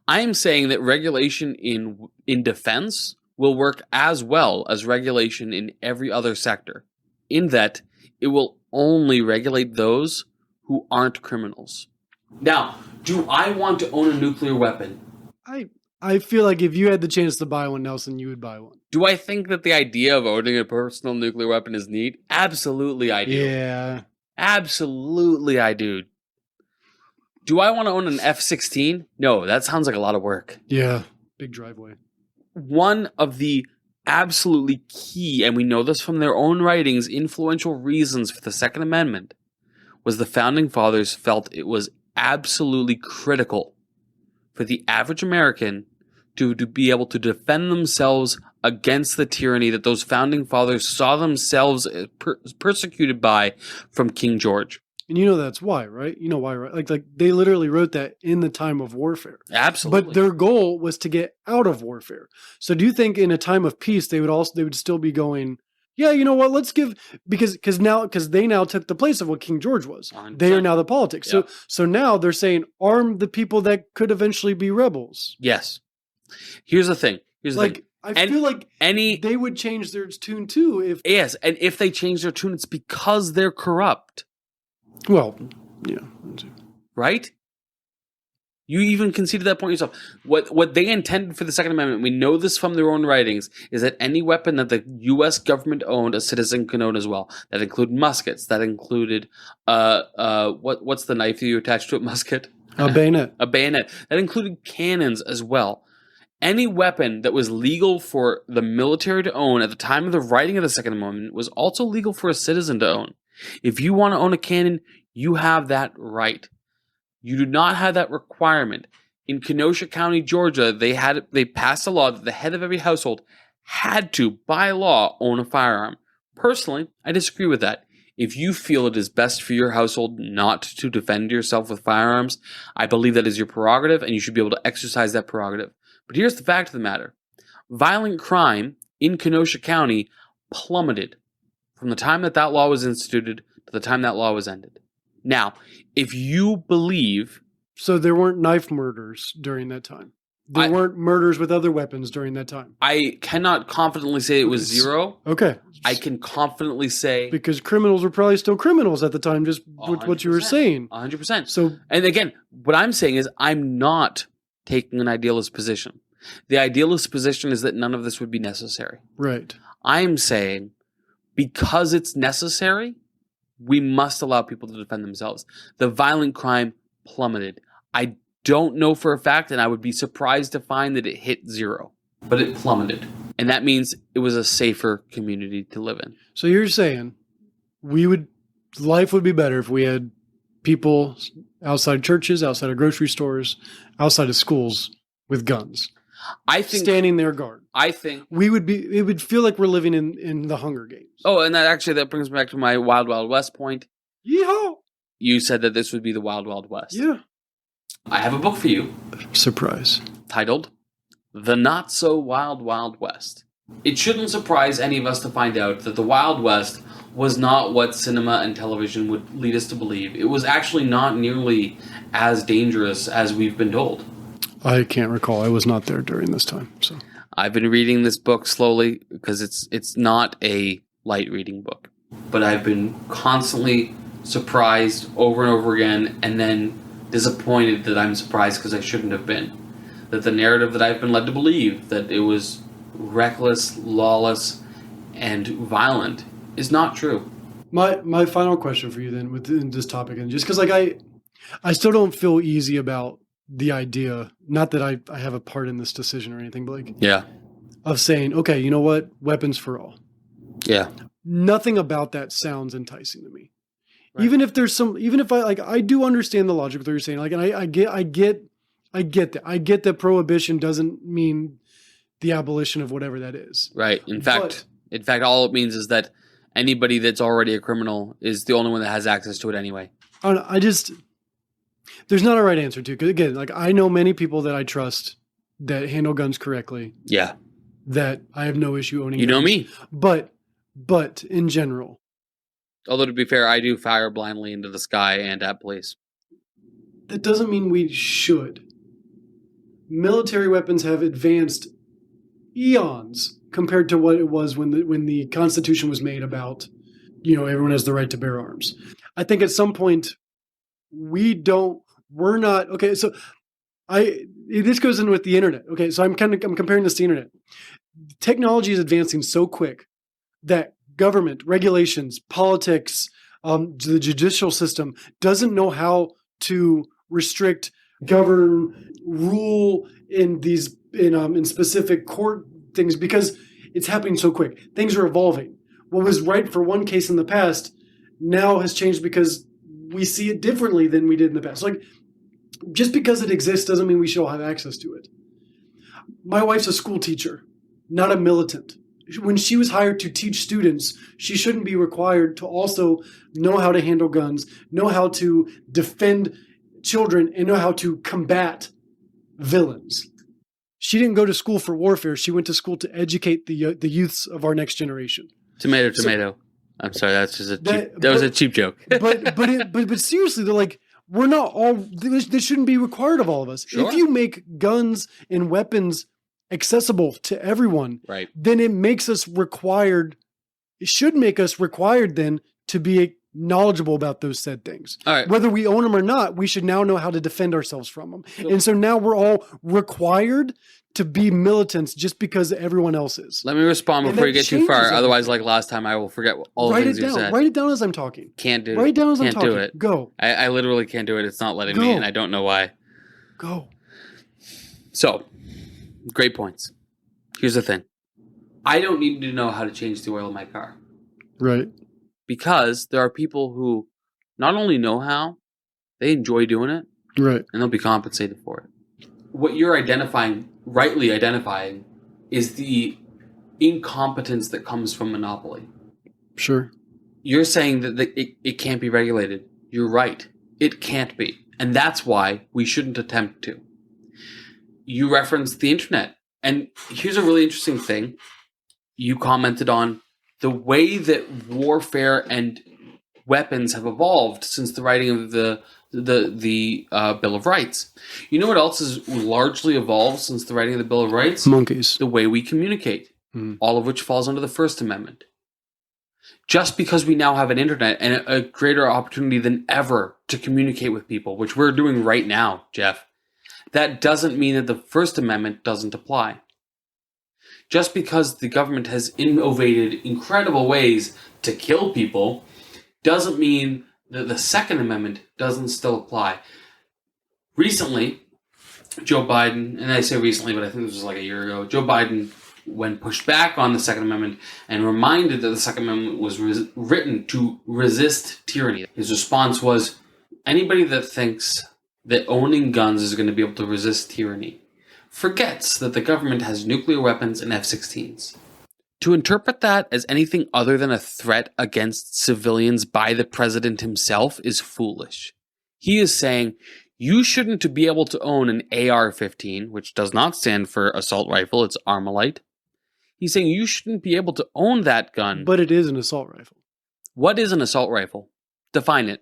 I'm saying that regulation in defense will work as well as regulation in every other sector, in that it will only regulate those who aren't criminals. Now, do I want to own a nuclear weapon? I feel like if you had the chance to buy one, Nelson, you would buy one. Do I think that the idea of owning a personal nuclear weapon is neat? Absolutely I do. Yeah. Absolutely I do. Do I want to own an F-16? No, that sounds like a lot of work. Yeah, big driveway. One of the absolutely key, and we know this from their own writings, influential reasons for the Second Amendment was the Founding Fathers felt it was absolutely critical for the average American to be able to defend themselves against the tyranny that those Founding Fathers saw themselves persecuted by from King George. And you know that's why, right? You know why, right? Like they literally wrote that in the time of warfare. Absolutely. But their goal was to get out of warfare. So do you think in a time of peace they would still be going, yeah, you know what? Let's give because they now took the place of what King George was. 100%. They are now the politics. Yep. So now they're saying arm the people that could eventually be rebels. Yes. Here's the thing. I feel like any they would change their tune too if. yes, and if they change their tune, it's because they're corrupt, Well, yeah. right? You even conceded that point yourself. What they intended for the Second Amendment, we know this from their own writings, is that any weapon that the U.S. government owned, a citizen can own as well. That included muskets. That included what's the knife you attach to a musket? A bayonet. A bayonet. That included cannons as well. Any weapon that was legal for the military to own at the time of the writing of the Second Amendment was also legal for a citizen to own. If you want to own a cannon, you have that right. You do not have that requirement. In Kenosha County, Georgia, they passed a law that the head of every household had to, by law, own a firearm. Personally, I disagree with that. If you feel it is best for your household not to defend yourself with firearms, I believe that is your prerogative, and you should be able to exercise that prerogative. But here's the fact of the matter. Violent crime in Kenosha County plummeted from the time that law was instituted to the time that law was ended. Now, if you believe... So there weren't knife murders during that time. There weren't murders with other weapons during that time. I cannot confidently say it was zero. Okay. I can confidently say... Because criminals were probably still criminals at the time, just with what you were saying. 100%. So, and again, what I'm saying is I'm not taking an idealist position. The idealist position is that none of this would be necessary. Right. I'm saying because it's necessary, we must allow people to defend themselves. The violent crime plummeted. I don't know for a fact, and I would be surprised to find that it hit zero. But it plummeted. And that means it was a safer community to live in. So you're saying life would be better if we had people outside churches, outside of grocery stores, outside of schools with guns. I think standing their guard. I think it would feel like we're living in the Hunger Games. Oh, and that brings me back to my Wild Wild West point. Yeehaw! You said that this would be the Wild Wild West. Yeah. I have a book for you. Surprise. Titled The Not So Wild Wild West. It shouldn't surprise any of us to find out that the Wild West was not what cinema and television would lead us to believe. It was actually not nearly as dangerous as we've been told. I can't recall. I was not there during this time. So I've been reading this book slowly because it's not a light reading book. But I've been constantly surprised over and over again, and then disappointed that I'm surprised because I shouldn't have been. That the narrative that I've been led to believe, that it was reckless, lawless, and violent, is not true. My final question for you then within this topic, and just because I still don't feel easy about the idea, not that I have a part in this decision or anything, but of saying, okay, you know what? Weapons for all. Yeah. Nothing about that sounds enticing to me. Right. Even if I do understand the logic of what you're saying. Like, and I get that. I get that prohibition doesn't mean the abolition of whatever that is. Right. In fact, all it means is that anybody that's already a criminal is the only one that has access to it anyway. I don't know, there's not a right answer to it. Because again, like, I know many people that I trust that handle guns correctly. Yeah. That I have no issue owning. You guns. Know me. But in general. Although to be fair, I do fire blindly into the sky and at police. That doesn't mean we should. Military weapons have advanced eons compared to what it was when the Constitution was made about, everyone has the right to bear arms. I think at some point we're not, okay, so this goes in with the internet. Okay, so I'm comparing this to the internet. Technology is advancing so quick that government, regulations, politics, the judicial system doesn't know how to restrict, govern, rule in specific court things because it's happening so quick. Things are evolving. What was right for one case in the past now has changed because we see it differently than we did in the past. Like, just because it exists doesn't mean we should all have access to it. My wife's a school teacher, not a militant. When she was hired to teach students, she shouldn't be required to also know how to handle guns, know how to defend children, and know how to combat villains. She didn't go to school for warfare. She went to school to educate the youths of our next generation. Tomato. I'm sorry, that's just that was a cheap joke. but seriously, they're like, we're not all. This shouldn't be required of all of us. Sure. If you make guns and weapons accessible to everyone, Right. then it makes us required, it should make us required then to be knowledgeable about those said things. All right. Whether we own them or not, we should now know how to defend ourselves from them. And so now we're all required to be militants just because everyone else is. Let me respond And before you that get too far. changes Otherwise, like last time, I will forget all the Write things it you down. said. Write it down as I'm talking. Can't do it. Write it down as I'm Can't talking. do it. Go. I literally can't do it. It's not letting me, Go. and I don't know why. Go. So, great points. Here's the thing. I don't need to know how to change the oil in my car. Right. Because there are people who not only know how, they enjoy doing it, Right. and they'll be compensated for it. What you're rightly identifying, is the incompetence that comes from monopoly. Sure. You're saying that it can't be regulated. You're right. It can't be. And that's why we shouldn't attempt to. You referenced the internet. And here's a really interesting thing. You commented on the way that warfare and weapons have evolved since the writing of the Bill of Rights. You know what else has largely evolved since the writing of the Bill of Rights? Monkeys. The way we communicate, all of which falls under the First Amendment. Just because we now have an internet and a greater opportunity than ever to communicate with people, which we're doing right now, Jeff, that doesn't mean that the First Amendment doesn't apply. Just because the government has innovated incredible ways to kill people doesn't mean that the Second Amendment doesn't still apply. Recently, Joe Biden, and I say recently, but I think this was like a year ago, Joe Biden, when pushed back on the Second Amendment and reminded that the Second Amendment was written to resist tyranny, his response was, anybody that thinks that owning guns is going to be able to resist tyranny forgets that the government has nuclear weapons and F-16s. To interpret that as anything other than a threat against civilians by the president himself is foolish. He is saying, you shouldn't be able to own an AR-15, which does not stand for assault rifle, it's Armalite. He's saying you shouldn't be able to own that gun. But it is an assault rifle. What is an assault rifle? Define it.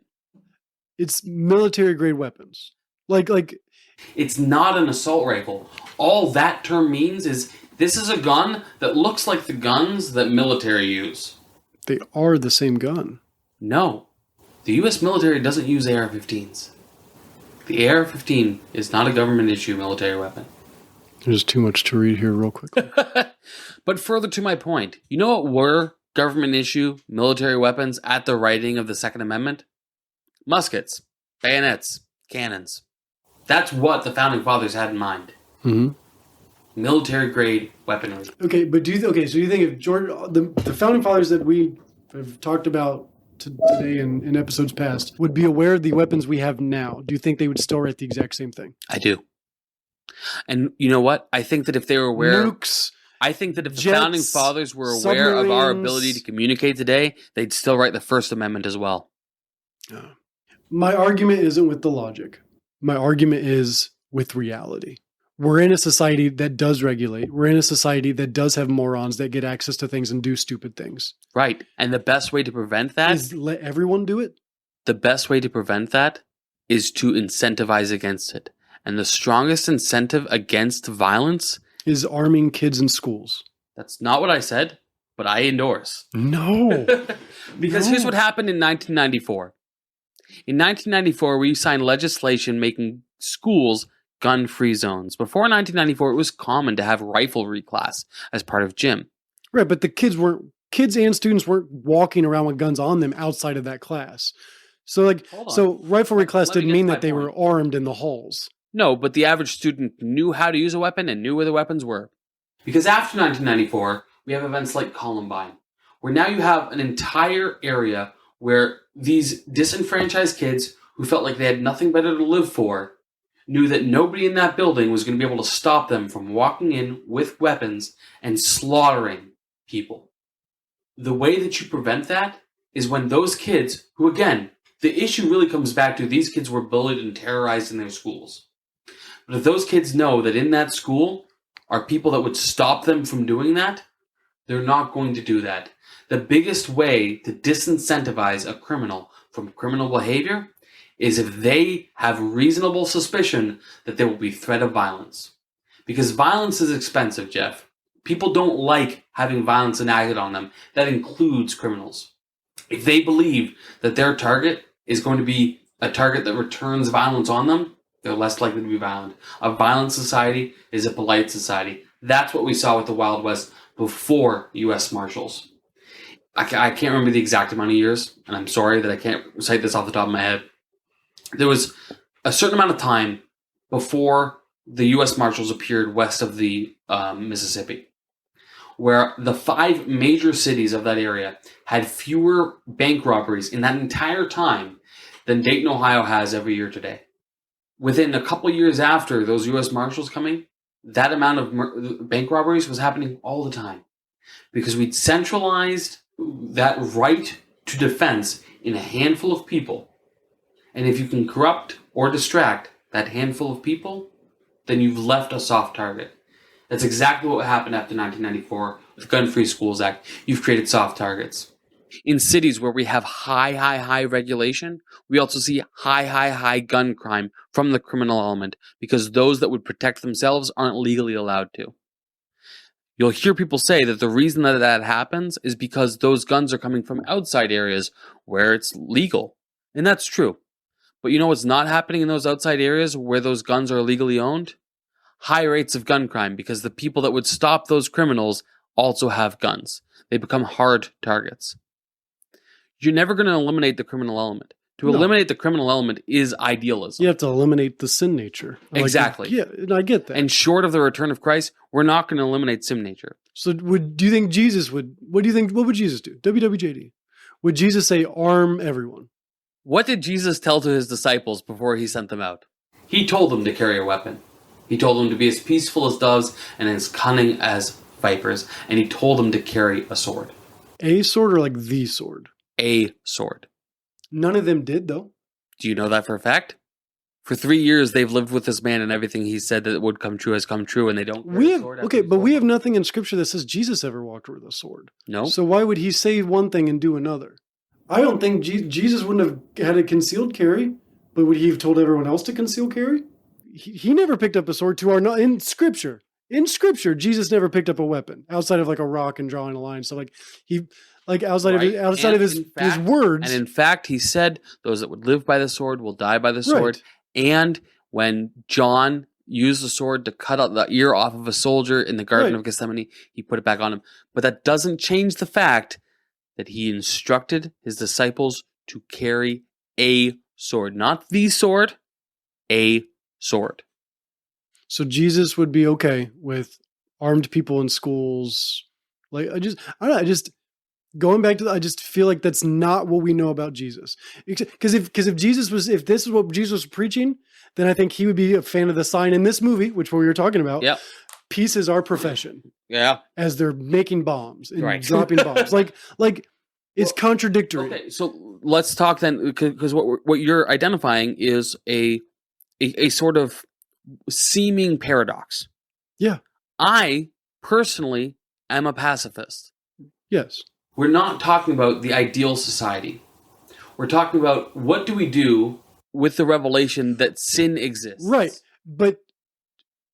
It's military grade weapons. Like It's not an assault rifle. All that term means is this is a gun that looks like the guns that military use. they are the same gun. No. The U.S. military doesn't use AR-15s. The AR-15 is not a government-issue military weapon. There's too much to read here real quickly. But further to my point, you know what were government-issue military weapons at the writing of the Second Amendment? Muskets, bayonets, cannons. That's what the Founding Fathers had in mind. Mm-hmm. Military-grade weaponry. Okay, but so you think if the Founding Fathers that we have talked about today in episodes past would be aware of the weapons we have now, do you think they would still write the exact same thing? I do. And you know what? I think that if they were aware... Nukes, I think that if the jets, Founding Fathers were aware of our submarines. ability to communicate today, they'd still write the First Amendment as well. My argument isn't with the logic. My argument is with reality. We're in a society that does regulate. We're in a society that does have morons that get access to things and do stupid things. Right. And the best way to prevent that... Is let everyone do it? The best way to prevent that is to incentivize against it. And the strongest incentive against violence... Is arming kids in schools. That's not what I said, but I endorse. No. Because here's what happened in 1994. In 1994, we signed legislation making schools gun-free zones. Before 1994, it was common to have riflery class as part of gym. Right, but the kids and students weren't walking around with guns on them outside of that class. So riflery class Let me didn't get mean to that my they point. were armed in the halls. No, but the average student knew how to use a weapon and knew where the weapons were. Because after 1994, we have events like Columbine, where now you have an entire area where these disenfranchised kids who felt like they had nothing better to live for knew that nobody in that building was going to be able to stop them from walking in with weapons and slaughtering people. The way that you prevent that is when those kids, who again, the issue really comes back to these kids were bullied and terrorized in their schools. But if those kids know that in that school are people that would stop them from doing that, they're not going to do that. The biggest way to disincentivize a criminal from criminal behavior is if they have reasonable suspicion that there will be threat of violence. Because violence is expensive, Jeff. People don't like having violence enacted on them. That includes criminals. If they believe that their target is going to be a target that returns violence on them, they're less likely to be violent. A violent society is a polite society. That's what we saw with the Wild West before U.S. Marshals. I can't remember the exact amount of years, and I'm sorry that I can't cite this off the top of my head. There was a certain amount of time before the U.S. Marshals appeared west of the Mississippi, where the 5 major cities of that area had fewer bank robberies in that entire time than Dayton, Ohio has every year today. Within a couple years after those U.S. Marshals coming, that amount of bank robberies was happening all the time because we'd centralized that right to defense in a handful of people. And if you can corrupt or distract that handful of people, then you've left a soft target. That's exactly what happened after 1994 with the Gun-Free Schools Act. You've created soft targets. In cities where we have high regulation, we also see high gun crime from the criminal element because those that would protect themselves aren't legally allowed to. You'll hear people say that the reason that happens is because those guns are coming from outside areas where it's legal. And that's true. But you know what's not happening in those outside areas where those guns are legally owned? High rates of gun crime because the people that would stop those criminals also have guns. They become hard targets. You're never going to eliminate the criminal element. To eliminate the criminal element is idealism. You have to eliminate the sin nature. Exactly. Yeah, I get that. And short of the return of Christ, we're not going to eliminate sin nature. So do you think Jesus would, what would Jesus do? WWJD. Would Jesus say, arm everyone? What did Jesus tell to his disciples before he sent them out? He told them to carry a weapon. He told them to be as peaceful as doves and as cunning as vipers. And he told them to carry a sword. A sword or like the sword? A sword. None of them did, though. Do you know that for a fact? For 3 years, they've lived with this man, and everything he said that would come true has come true, and they don't. We have nothing in Scripture that says Jesus ever walked with a sword. No. So why would he say one thing and do another? I don't think Jesus wouldn't have had a concealed carry, but would he have told everyone else to conceal carry? He never picked up a sword. In Scripture, Jesus never picked up a weapon outside of like a rock and drawing a line. So outside of his words. And in fact, he said, those that would live by the sword will die by the sword. Right. And when John used the sword to cut out the ear off of a soldier in the Garden of Gethsemane, he put it back on him. But that doesn't change the fact that he instructed his disciples to carry a sword. Not the sword, a sword. So Jesus would be okay with armed people in schools. I just feel like that's not what we know about Jesus. Because if this is what Jesus was preaching, then I think he would be a fan of the sign in this movie, which we were talking about. Yeah. Peace is our profession. Yeah. As they're making bombs and dropping bombs. Like it's contradictory. Okay, so let's talk then, because what you're identifying is a sort of seeming paradox. Yeah. I personally am a pacifist. Yes. We're not talking about the ideal society. We're talking about what do we do with the revelation that sin exists. Right. But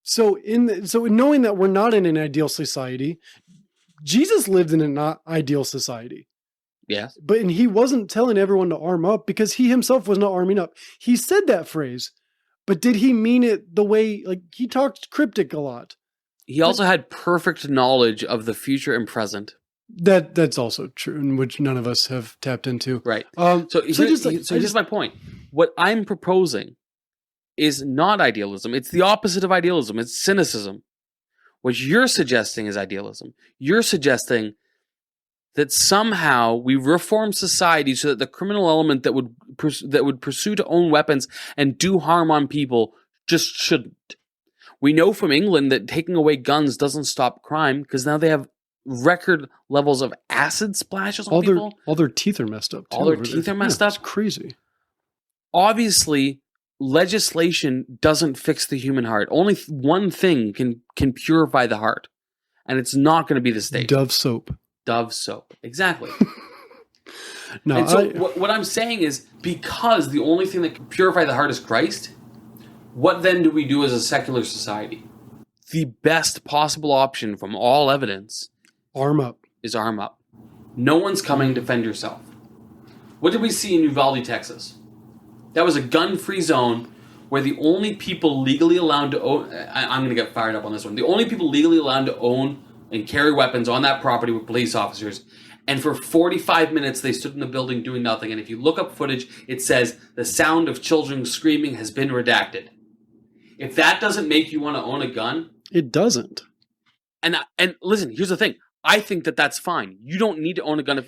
so knowing that we're not in an ideal society, Jesus lived in a not ideal society. Yes. And he wasn't telling everyone to arm up because he himself was not arming up. He said that phrase, but did he mean it the way, like, he talked cryptic a lot. He also had perfect knowledge of the future and present. That's also true, in which none of us have tapped into. Right. Here's my point. What I'm proposing is not idealism. It's the opposite of idealism. It's cynicism. What you're suggesting is idealism. You're suggesting that somehow we reform society so that the criminal element that would pursue to own weapons and do harm on people just shouldn't. We know from England that taking away guns doesn't stop crime because now they have record levels of acid splashes on people. All their teeth are messed up. All their teeth are messed up. It's crazy. Obviously, legislation doesn't fix the human heart. Only one thing can purify the heart, and it's not going to be the state. Dove soap. Exactly. No. And so what I'm saying is, because the only thing that can purify the heart is Christ, what then do we do as a secular society? the best possible option from all evidence Arm up. is arm up. No one's coming. Defend yourself. What did we see in Uvalde, Texas? That was a gun-free zone where the only people legally allowed to own... I'm going to get fired up on this one. The only people legally allowed to own and carry weapons on that property were police officers. And for 45 minutes, they stood in the building doing nothing. And if you look up footage, it says the sound of children screaming has been redacted. If that doesn't make you want to own a gun... It doesn't. And listen, here's the thing. I think that that's fine. You don't need to own a gun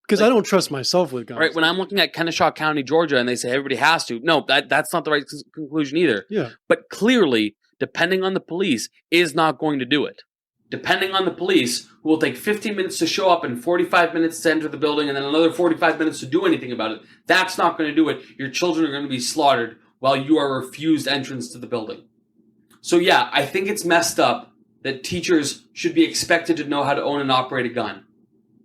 because I don't trust myself with guns. Right, when I'm looking at Kennesaw County, Georgia, and they say everybody has to, no, that's not the right conclusion either. Yeah. But clearly, depending on the police, is not going to do it. Depending on the police, who will take 15 minutes to show up and 45 minutes to enter the building and then another 45 minutes to do anything about it, that's not going to do it. Your children are going to be slaughtered while you are refused entrance to the building. So yeah, I think it's messed up that teachers should be expected to know how to own and operate a gun.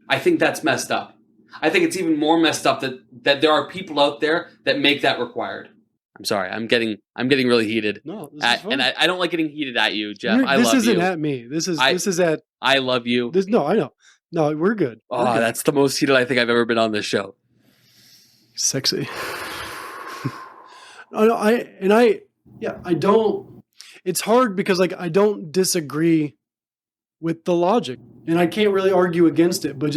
I think that's messed up. I think it's even more messed up that there are people out there that make that required. I'm sorry. I'm getting really heated. No, this is fun. And I don't like getting heated at you, Jeff. I this love you. isn't at me. This is at. I love you. No, I know. No, we're good. Oh, We're good. that's the most heated I think I've ever been on this show. Sexy. I don't. It's hard because I don't disagree with the logic, and I can't really argue against it. But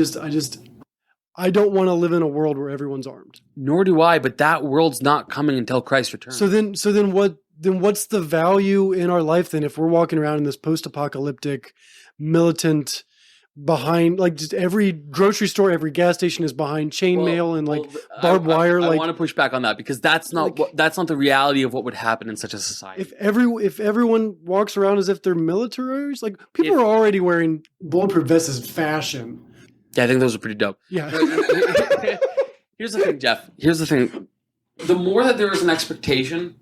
I don't want to live in a world where everyone's armed. Nor do I. But that world's not coming until Christ returns. So then what? Then what's the value in our life then if we're walking around in this post-apocalyptic, militant, behind just every grocery store, every gas station is behind chainmail and barbed wire? I want to push back on that because that's not that's not the reality of what would happen in such a society. If everyone walks around as if they're militaries, people are already wearing bulletproof vests as fashion. Yeah, I think those are pretty dope. Yeah. Here's the thing, Jeff. Here's the thing. The more that there is an expectation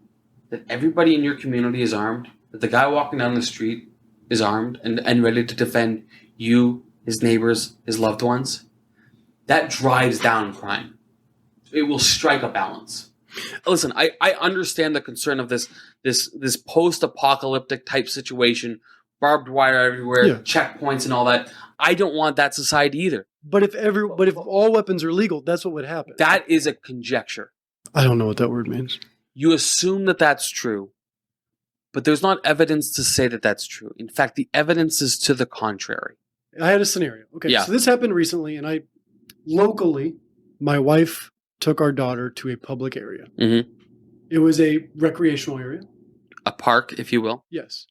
that everybody in your community is armed, that the guy walking down the street is armed and ready to defend you, his neighbors, his loved ones, that drives down crime. It will strike a balance. Listen, I understand the concern of this post-apocalyptic type situation, barbed wire everywhere, checkpoints and all that. I don't want that society either. But if all weapons are legal, that's what would happen. That is a conjecture. I don't know what that word means. You assume that that's true, but there's not evidence to say that that's true. In fact, the evidence is to the contrary. I had a scenario. Okay, so this happened recently, and locally, my wife took our daughter to a public area. Mm-hmm. It was a recreational area. A park, if you will. Yes.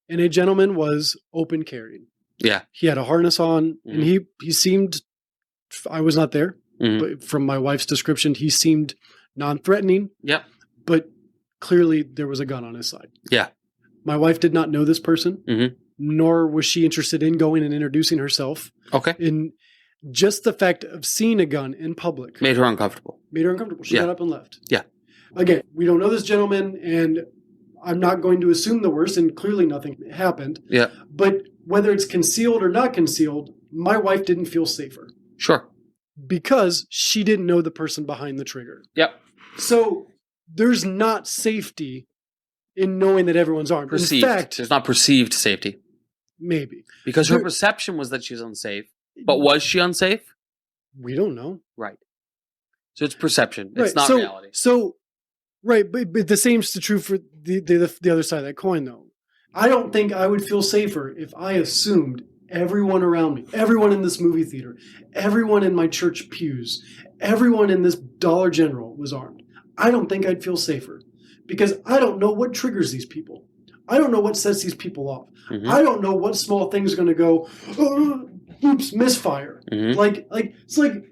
And a gentleman was open carrying. Yeah. He had a harness on, and he seemed, I was not there, but from my wife's description, he seemed non-threatening. Yep. But clearly there was a gun on his side. Yeah. My wife did not know this person, nor was she interested in going and introducing herself. Okay. And just the fact of seeing a gun in public made her uncomfortable. She got up and left. Yeah. Again, we don't know this gentleman, and I'm not going to assume the worst, and clearly nothing happened. Yeah. But whether it's concealed or not concealed, my wife didn't feel safer. Sure. Because she didn't know the person behind the trigger. Yep. So there's not safety in knowing that everyone's armed. Perceived. In fact, there's not perceived safety. Maybe. Because her perception was that she was unsafe. But was she unsafe? We don't know. Right. So it's perception. Right. It's not reality. So, right, but the same is true for the other side of that coin, though. I don't think I would feel safer if I assumed everyone around me, everyone in this movie theater, everyone in my church pews, everyone in this Dollar General was armed. I don't think I'd feel safer because I don't know what triggers these people. I don't know what sets these people off. I don't know what small thing's going to go, oops, misfire. It's like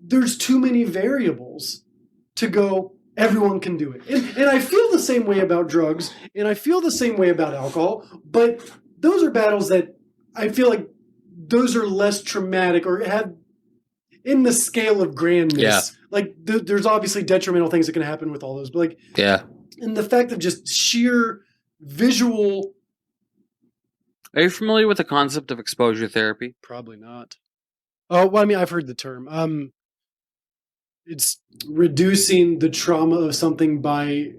there's too many variables to go, everyone can do it. And I feel the same way about drugs, and I feel the same way about alcohol, but those are battles that I feel like those are less traumatic or have in the scale of grandness. Yeah. There's obviously detrimental things that can happen with all those, but and the fact of just sheer visual. Are you familiar with the concept of exposure therapy? Probably not. Oh, well, I mean, I've heard the term. It's reducing the trauma of something by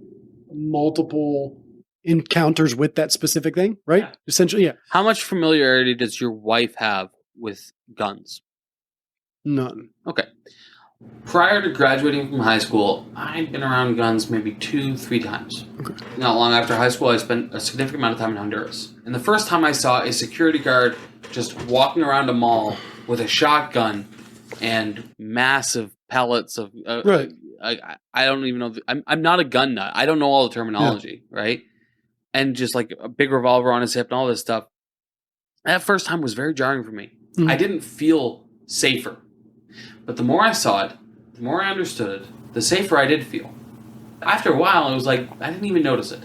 multiple encounters with that specific thing, right? Yeah. Essentially, yeah. How much familiarity does your wife have with guns? None. Okay. Prior to graduating from high school, I'd been around guns maybe 2-3 times. Okay. Not long after high school, I spent a significant amount of time in Honduras. And the first time I saw a security guard just walking around a mall with a shotgun and massive pellets of... Right. I don't even know... I'm not a gun nut. I don't know all the terminology, right? And just like a big revolver on his hip and all this stuff. That first time was very jarring for me. Mm-hmm. I didn't feel safer. But the more I saw it, the more I understood it, the safer I did feel. After a while, it was like, I didn't even notice it.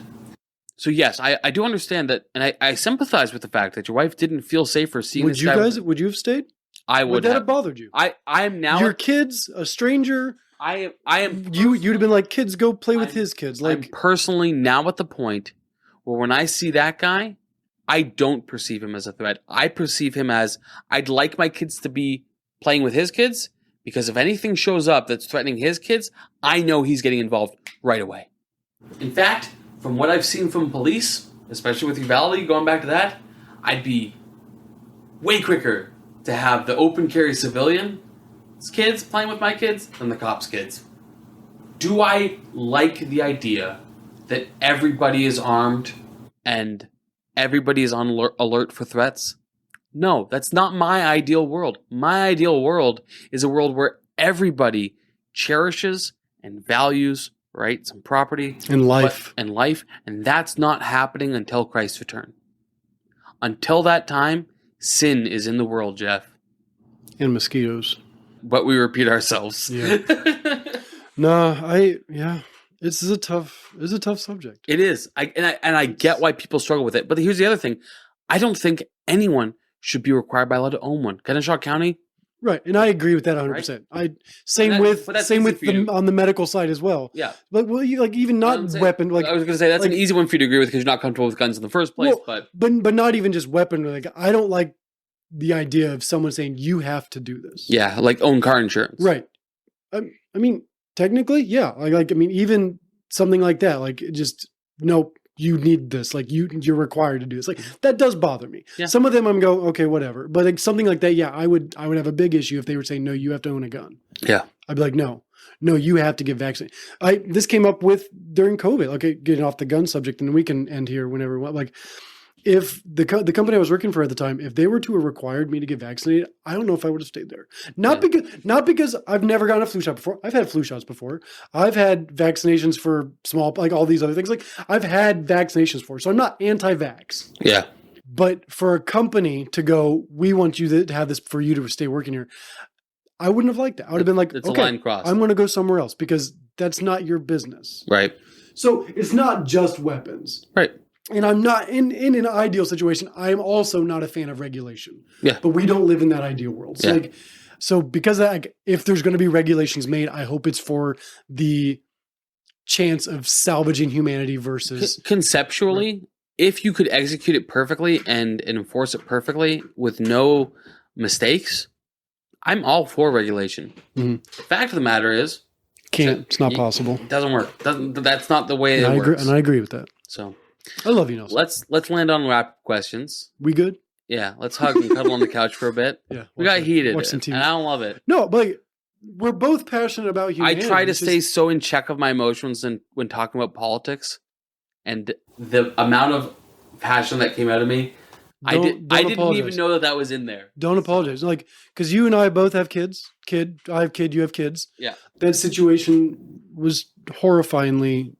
So yes, I do understand that, and I sympathize with the fact that your wife didn't feel safer seeing this guy. Would you have stayed? I would that have. have bothered you? I am now... Your kids, a stranger... I am... You'd have been like, kids, go play with his kids. I'm personally now at the point where when I see that guy, I don't perceive him as a threat. I perceive him as, I'd like my kids to be playing with his kids, because if anything shows up that's threatening his kids, I know he's getting involved right away. In fact, from what I've seen from police, especially with Uvalde, going back to that, I'd be way quicker to have the open carry civilian kids playing with my kids than the cops' kids. Do I like the idea that everybody is armed and everybody is on alert for threats? No, that's not my ideal world. My ideal world is a world where everybody cherishes and values rights and property and life. And that's not happening until Christ's return. Until that time, sin is in the world, Jeff. And mosquitoes. But we repeat ourselves. Yeah. It's a tough subject. It is. I get why people struggle with it. But here's the other thing. I don't think anyone should be required by law to own one. Kennesaw County. Right. And I agree with that 100%. Right? Same with on the medical side as well. Yeah. But even not weapon, I was going to say that's an easy one for you to agree with because you're not comfortable with guns in the first place, but not even just weapon. Like, I don't like the idea of someone saying you have to do this. Yeah, like own car insurance. Right. I mean, technically, yeah. Even something like that, like just nope, you need this. Like you're required to do this. Like that does bother me. Yeah. Some of them I'm going, okay, whatever. But like something like that, yeah, I would have a big issue if they were saying no, you have to own a gun. Yeah. I'd be like, no, you have to get vaccinated. This came up with during COVID. Okay, getting off the gun subject, and we can end here whenever we want. Like, if the company I was working for at the time, if they were to have required me to get vaccinated, I don't know if I would have stayed there. Not because I've never gotten a flu shot before. I've had flu shots before. I've had vaccinations for like all these other things. Like I've had vaccinations for, so I'm not anti-vax. Yeah. But for a company to go, we want you to have this for you to stay working here, I wouldn't have liked that. I would have been like, it's okay, a line crossed. I'm going to go somewhere else because that's not your business. Right. So it's not just weapons. Right. And I'm not in an ideal situation. I'm also not a fan of regulation. Yeah. But we don't live in that ideal world. So because if there's going to be regulations made, I hope it's for the chance of salvaging humanity versus conceptually. If you could execute it perfectly and enforce it perfectly with no mistakes, I'm all for regulation. Mm-hmm. The fact of the matter is, it's not possible. It doesn't work. That's not the way it works. And I agree with that. So. I love you, Nelson. Let's land on rap questions. We good? Yeah, let's hug and cuddle on the couch for a bit. Yeah, we got heated, and I don't love it. No, but we're both passionate about humanity. I try to stay so in check of my emotions when talking about politics, and the amount of passion that came out of me, I didn't even know that was in there. Don't apologize, like because you and I both have kids. I have kid. You have kids. Yeah, that situation was horrifyingly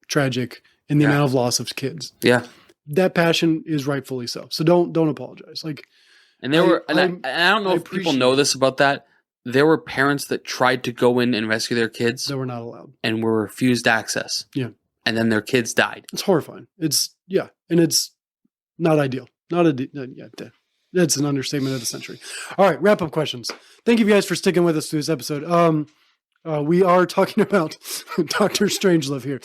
tragic. In the amount of loss of kids. Yeah. That passion is rightfully so. So don't apologize. Like, and there were, and I don't know if people know this about that. There were parents that tried to go in and rescue their kids. That were not allowed. And were refused access. Yeah. And then their kids died. It's horrifying. And it's not ideal. That's an understatement of the century. All right. Wrap up questions. Thank you guys for sticking with us through this episode. We are talking about Dr. Strangelove here.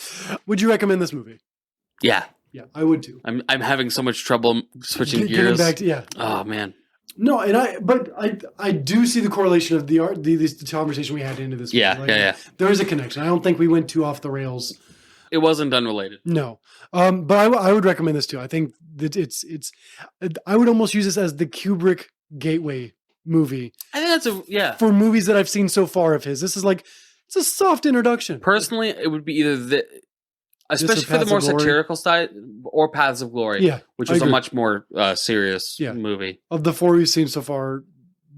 Would you recommend this movie? Yeah. Yeah, I would too. I'm having so much trouble switching gears. Back to, Oh man. No, and I do see the correlation of the conversation we had into this movie. Yeah. There is a connection. I don't think we went too off the rails It wasn't unrelated. No. But I would recommend this too. I think that I would almost use this as the Kubrick gateway movie. I think that's for movies that I've seen so far of his. This is like, it's a soft introduction. Personally, it would be either especially for the Paths more of Glory. satirical side, or Paths of Glory, Yeah, which I was a agree. much more serious movie. Of the 4 we've seen so far,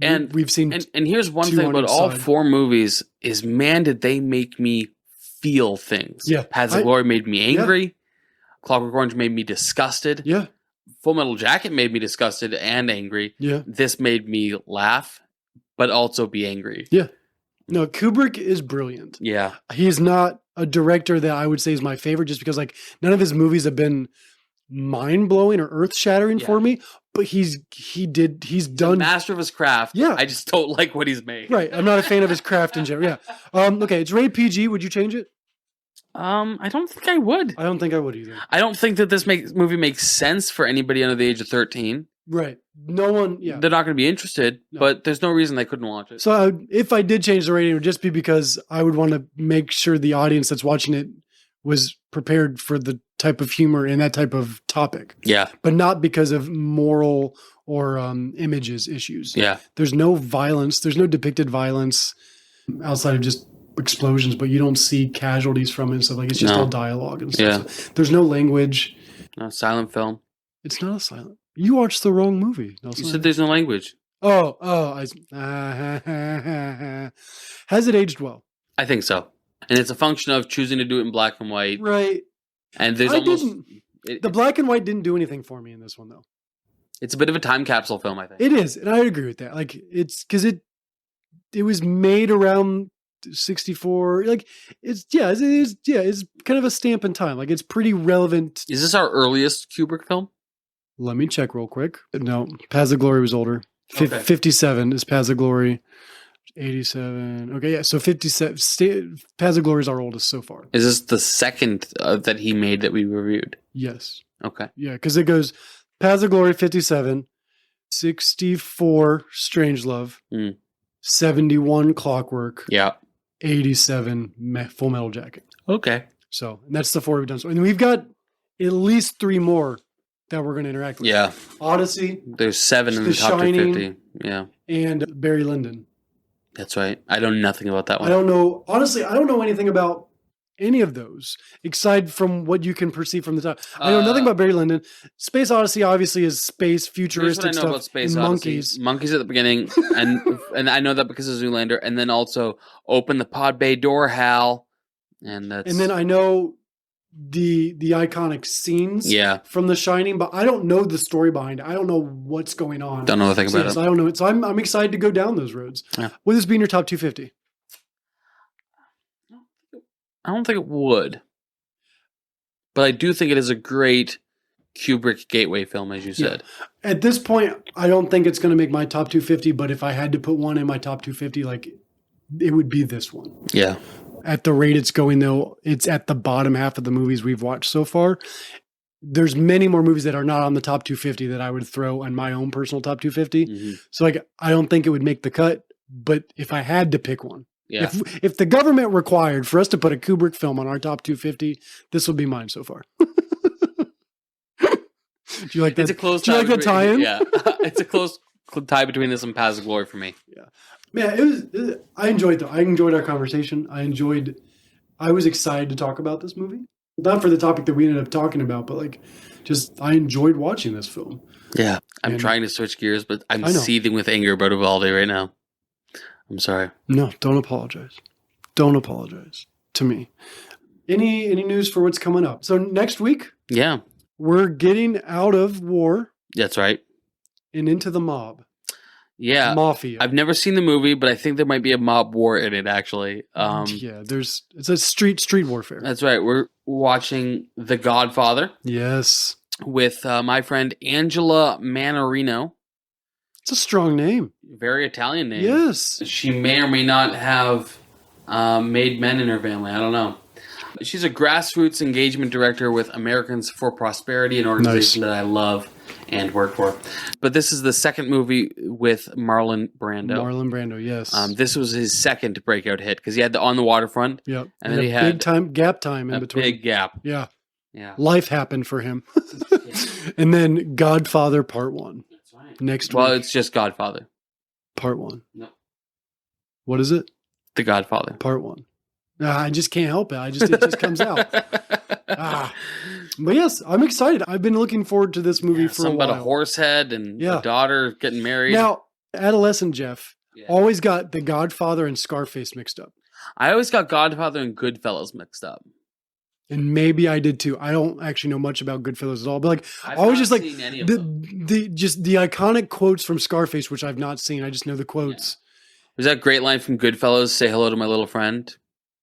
And we've seen and here's one 2 thing on about each all side. 4 movies is, man, did they make me feel things. Yeah. Paths of Glory made me angry. Clockwork Orange made me disgusted. Yeah. Full Metal Jacket made me disgusted and angry. Yeah. This made me laugh, but also be angry. Yeah. No, Kubrick is brilliant. Yeah. He's not a director that I would say is my favorite just because like none of his movies have been mind-blowing or earth-shattering for me, but he's done Master of his craft. Yeah. I just don't like what he's made. Right. I'm not a fan of his craft in general. Yeah. Okay, it's rated PG. Would you change it? I don't think I would. I don't think I would either. I don't think that this movie makes sense for anybody under the age of 13. Right. No one, yeah. They're not going to be interested, but there's no reason they couldn't watch it. So if I did change the rating, it would just be because I would want to make sure the audience that's watching it was prepared for the type of humor and that type of topic. Yeah. But not because of moral or images issues. Yeah. There's no violence. There's no depicted violence outside of just explosions, but you don't see casualties from it and stuff. Like, it's just all dialogue and stuff. Yeah. So there's no language. No, silent film. It's not a silent. You watched the wrong movie, Nelson. You said there's no language. Has it aged well? I think so. And it's a function of choosing to do it in black and white. Right. And there's the black and white didn't do anything for me in this one, though. It's a bit of a time capsule film, I think. It is, and I agree with that. Like, it's because it was made around 64. Like, it's kind of a stamp in time. Like, it's pretty relevant. Is this our earliest Kubrick film? Let me check real quick. No, Paths of Glory was older. Okay. 57 is Paths of Glory. 87. Okay, yeah. So 57. Paths of Glory is our oldest so far. Is this the second that he made that we reviewed? Yes. Okay. Yeah, because it goes Paths of Glory 57, 64 Strangelove, 71 Clockwork, 87 Full Metal Jacket. Okay. So, and that's the 4 we've done. So, and we've got at least 3 more that we're going to interact with. Yeah. Odyssey. There's 7 in the top Shining, 250. Yeah. And Barry Lyndon. That's right. I know nothing about that one. I don't know. Honestly, I don't know anything about any of those, aside from what you can perceive from the top. I know nothing about Barry Lyndon. Space Odyssey obviously is space futuristic Here's what I know stuff. about Space and Odyssey. monkeys. Monkeys at the beginning, and I know that because of Zoolander, and then also Open the Pod Bay Door, Hal, and that's. And then I know the iconic scenes from The Shining, but I don't know the story behind it. I don't know what's going on. Don't know anything about it. I don't know it. So I'm excited to go down those roads. Yeah. Would this be in your top 250? I don't think it would. But I do think it is a great Kubrick gateway film, as you said. Yeah. At this point, I don't think it's going to make my top 250, but if I had to put one in my top 250, like, it would be this one. Yeah. At the rate it's going, though, it's at the bottom half of the movies we've watched so far. There's many more movies that are not on the top 250 that I would throw on my own personal top 250. Mm-hmm. So, like, I don't think it would make the cut, but if I had to pick one, if the government required for us to put a Kubrick film on our top 250, this would be mine so far. Do you like that? It's a close Do you like that tie-in? Yeah. It's a close tie between this and Paths of Glory for me. Yeah. Man, I enjoyed I enjoyed our conversation. I was excited to talk about this movie. Not for the topic that we ended up talking about, but like, just I enjoyed watching this film. Yeah. I'm trying to switch gears, but I'm seething with anger about Uvalde right now. I'm sorry. No, don't apologize. Don't apologize to me. Any news for what's coming up? So next week, we're getting out of war. That's right. And into the mob. Yeah. Mafia. I've never seen the movie, but I think there might be a mob war in it, actually. It's a street warfare. That's right. We're watching The Godfather. Yes. With my friend Angela Manarino. It's a strong name. Very Italian name. Yes. She may or may not have made men in her family. I don't know. She's a grassroots engagement director with Americans for Prosperity, an organization that I love. and worked for. But this is the second movie with Marlon Brando. Marlon Brando, yes. This was his second breakout hit because he had the On the Waterfront. Yep. And then he had gap time in a between. big gap. Yeah. Yeah. Life happened for him. And then Godfather Part 1. That's right. Next Well, week. it's just Godfather. Part 1. No. What is it? The Godfather. Part 1. I just can't help it. It just comes out. But yes, I'm excited. I've been looking forward to this movie for a while. Something about a horse head and a daughter getting married. Now, adolescent Jeff always got The Godfather and Scarface mixed up. I always got Godfather and Goodfellas mixed up. And maybe I did too. I don't actually know much about Goodfellas at all. But I've always not just like seen any of them. the iconic quotes from Scarface, which I've not seen. I just know the quotes. Was that great line from Goodfellas? Say hello to my little friend.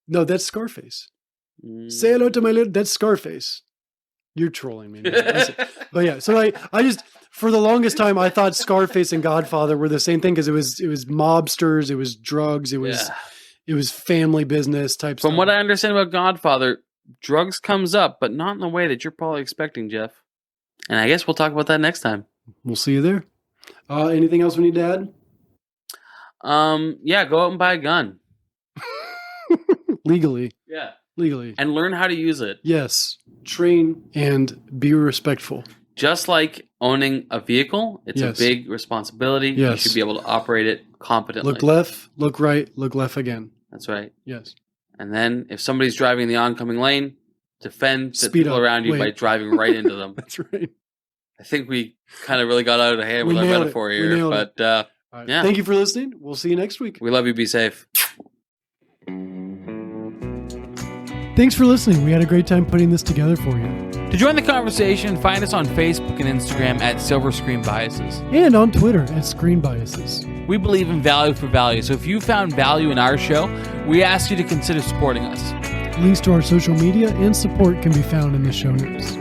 No, that's Scarface. Say hello to my little. That's Scarface. You're trolling me. But yeah, so I just for the longest time I thought Scarface and Godfather were the same thing because it was mobsters, it was drugs, it was family business type stuff. From what I understand about Godfather, drugs comes up, but not in the way that you're probably expecting, Jeff. And I guess we'll talk about that next time. We'll see you there. Anything else we need to add? Yeah, go out and buy a gun. Legally. Yeah. Legally. And learn how to use it. Yes. Train and be respectful. Just like owning a vehicle, it's a big responsibility. Yes. You should be able to operate it competently. Look left, look right, look left again. That's right. Yes. And then if somebody's driving in the oncoming lane, defend the Speed people up. around you by driving right into them. That's right. I think we kind of really got out of hand with our metaphor here. But right. yeah. Thank you for listening. We'll see you next week. We love you. Be safe. Thanks for listening. We had a great time putting this together for you. To join the conversation, find us on Facebook and Instagram at Silver Screen Biases. And on Twitter at Screen Biases. We believe in value for value, so if you found value in our show, we ask you to consider supporting us. Links to our social media and support can be found in the show notes.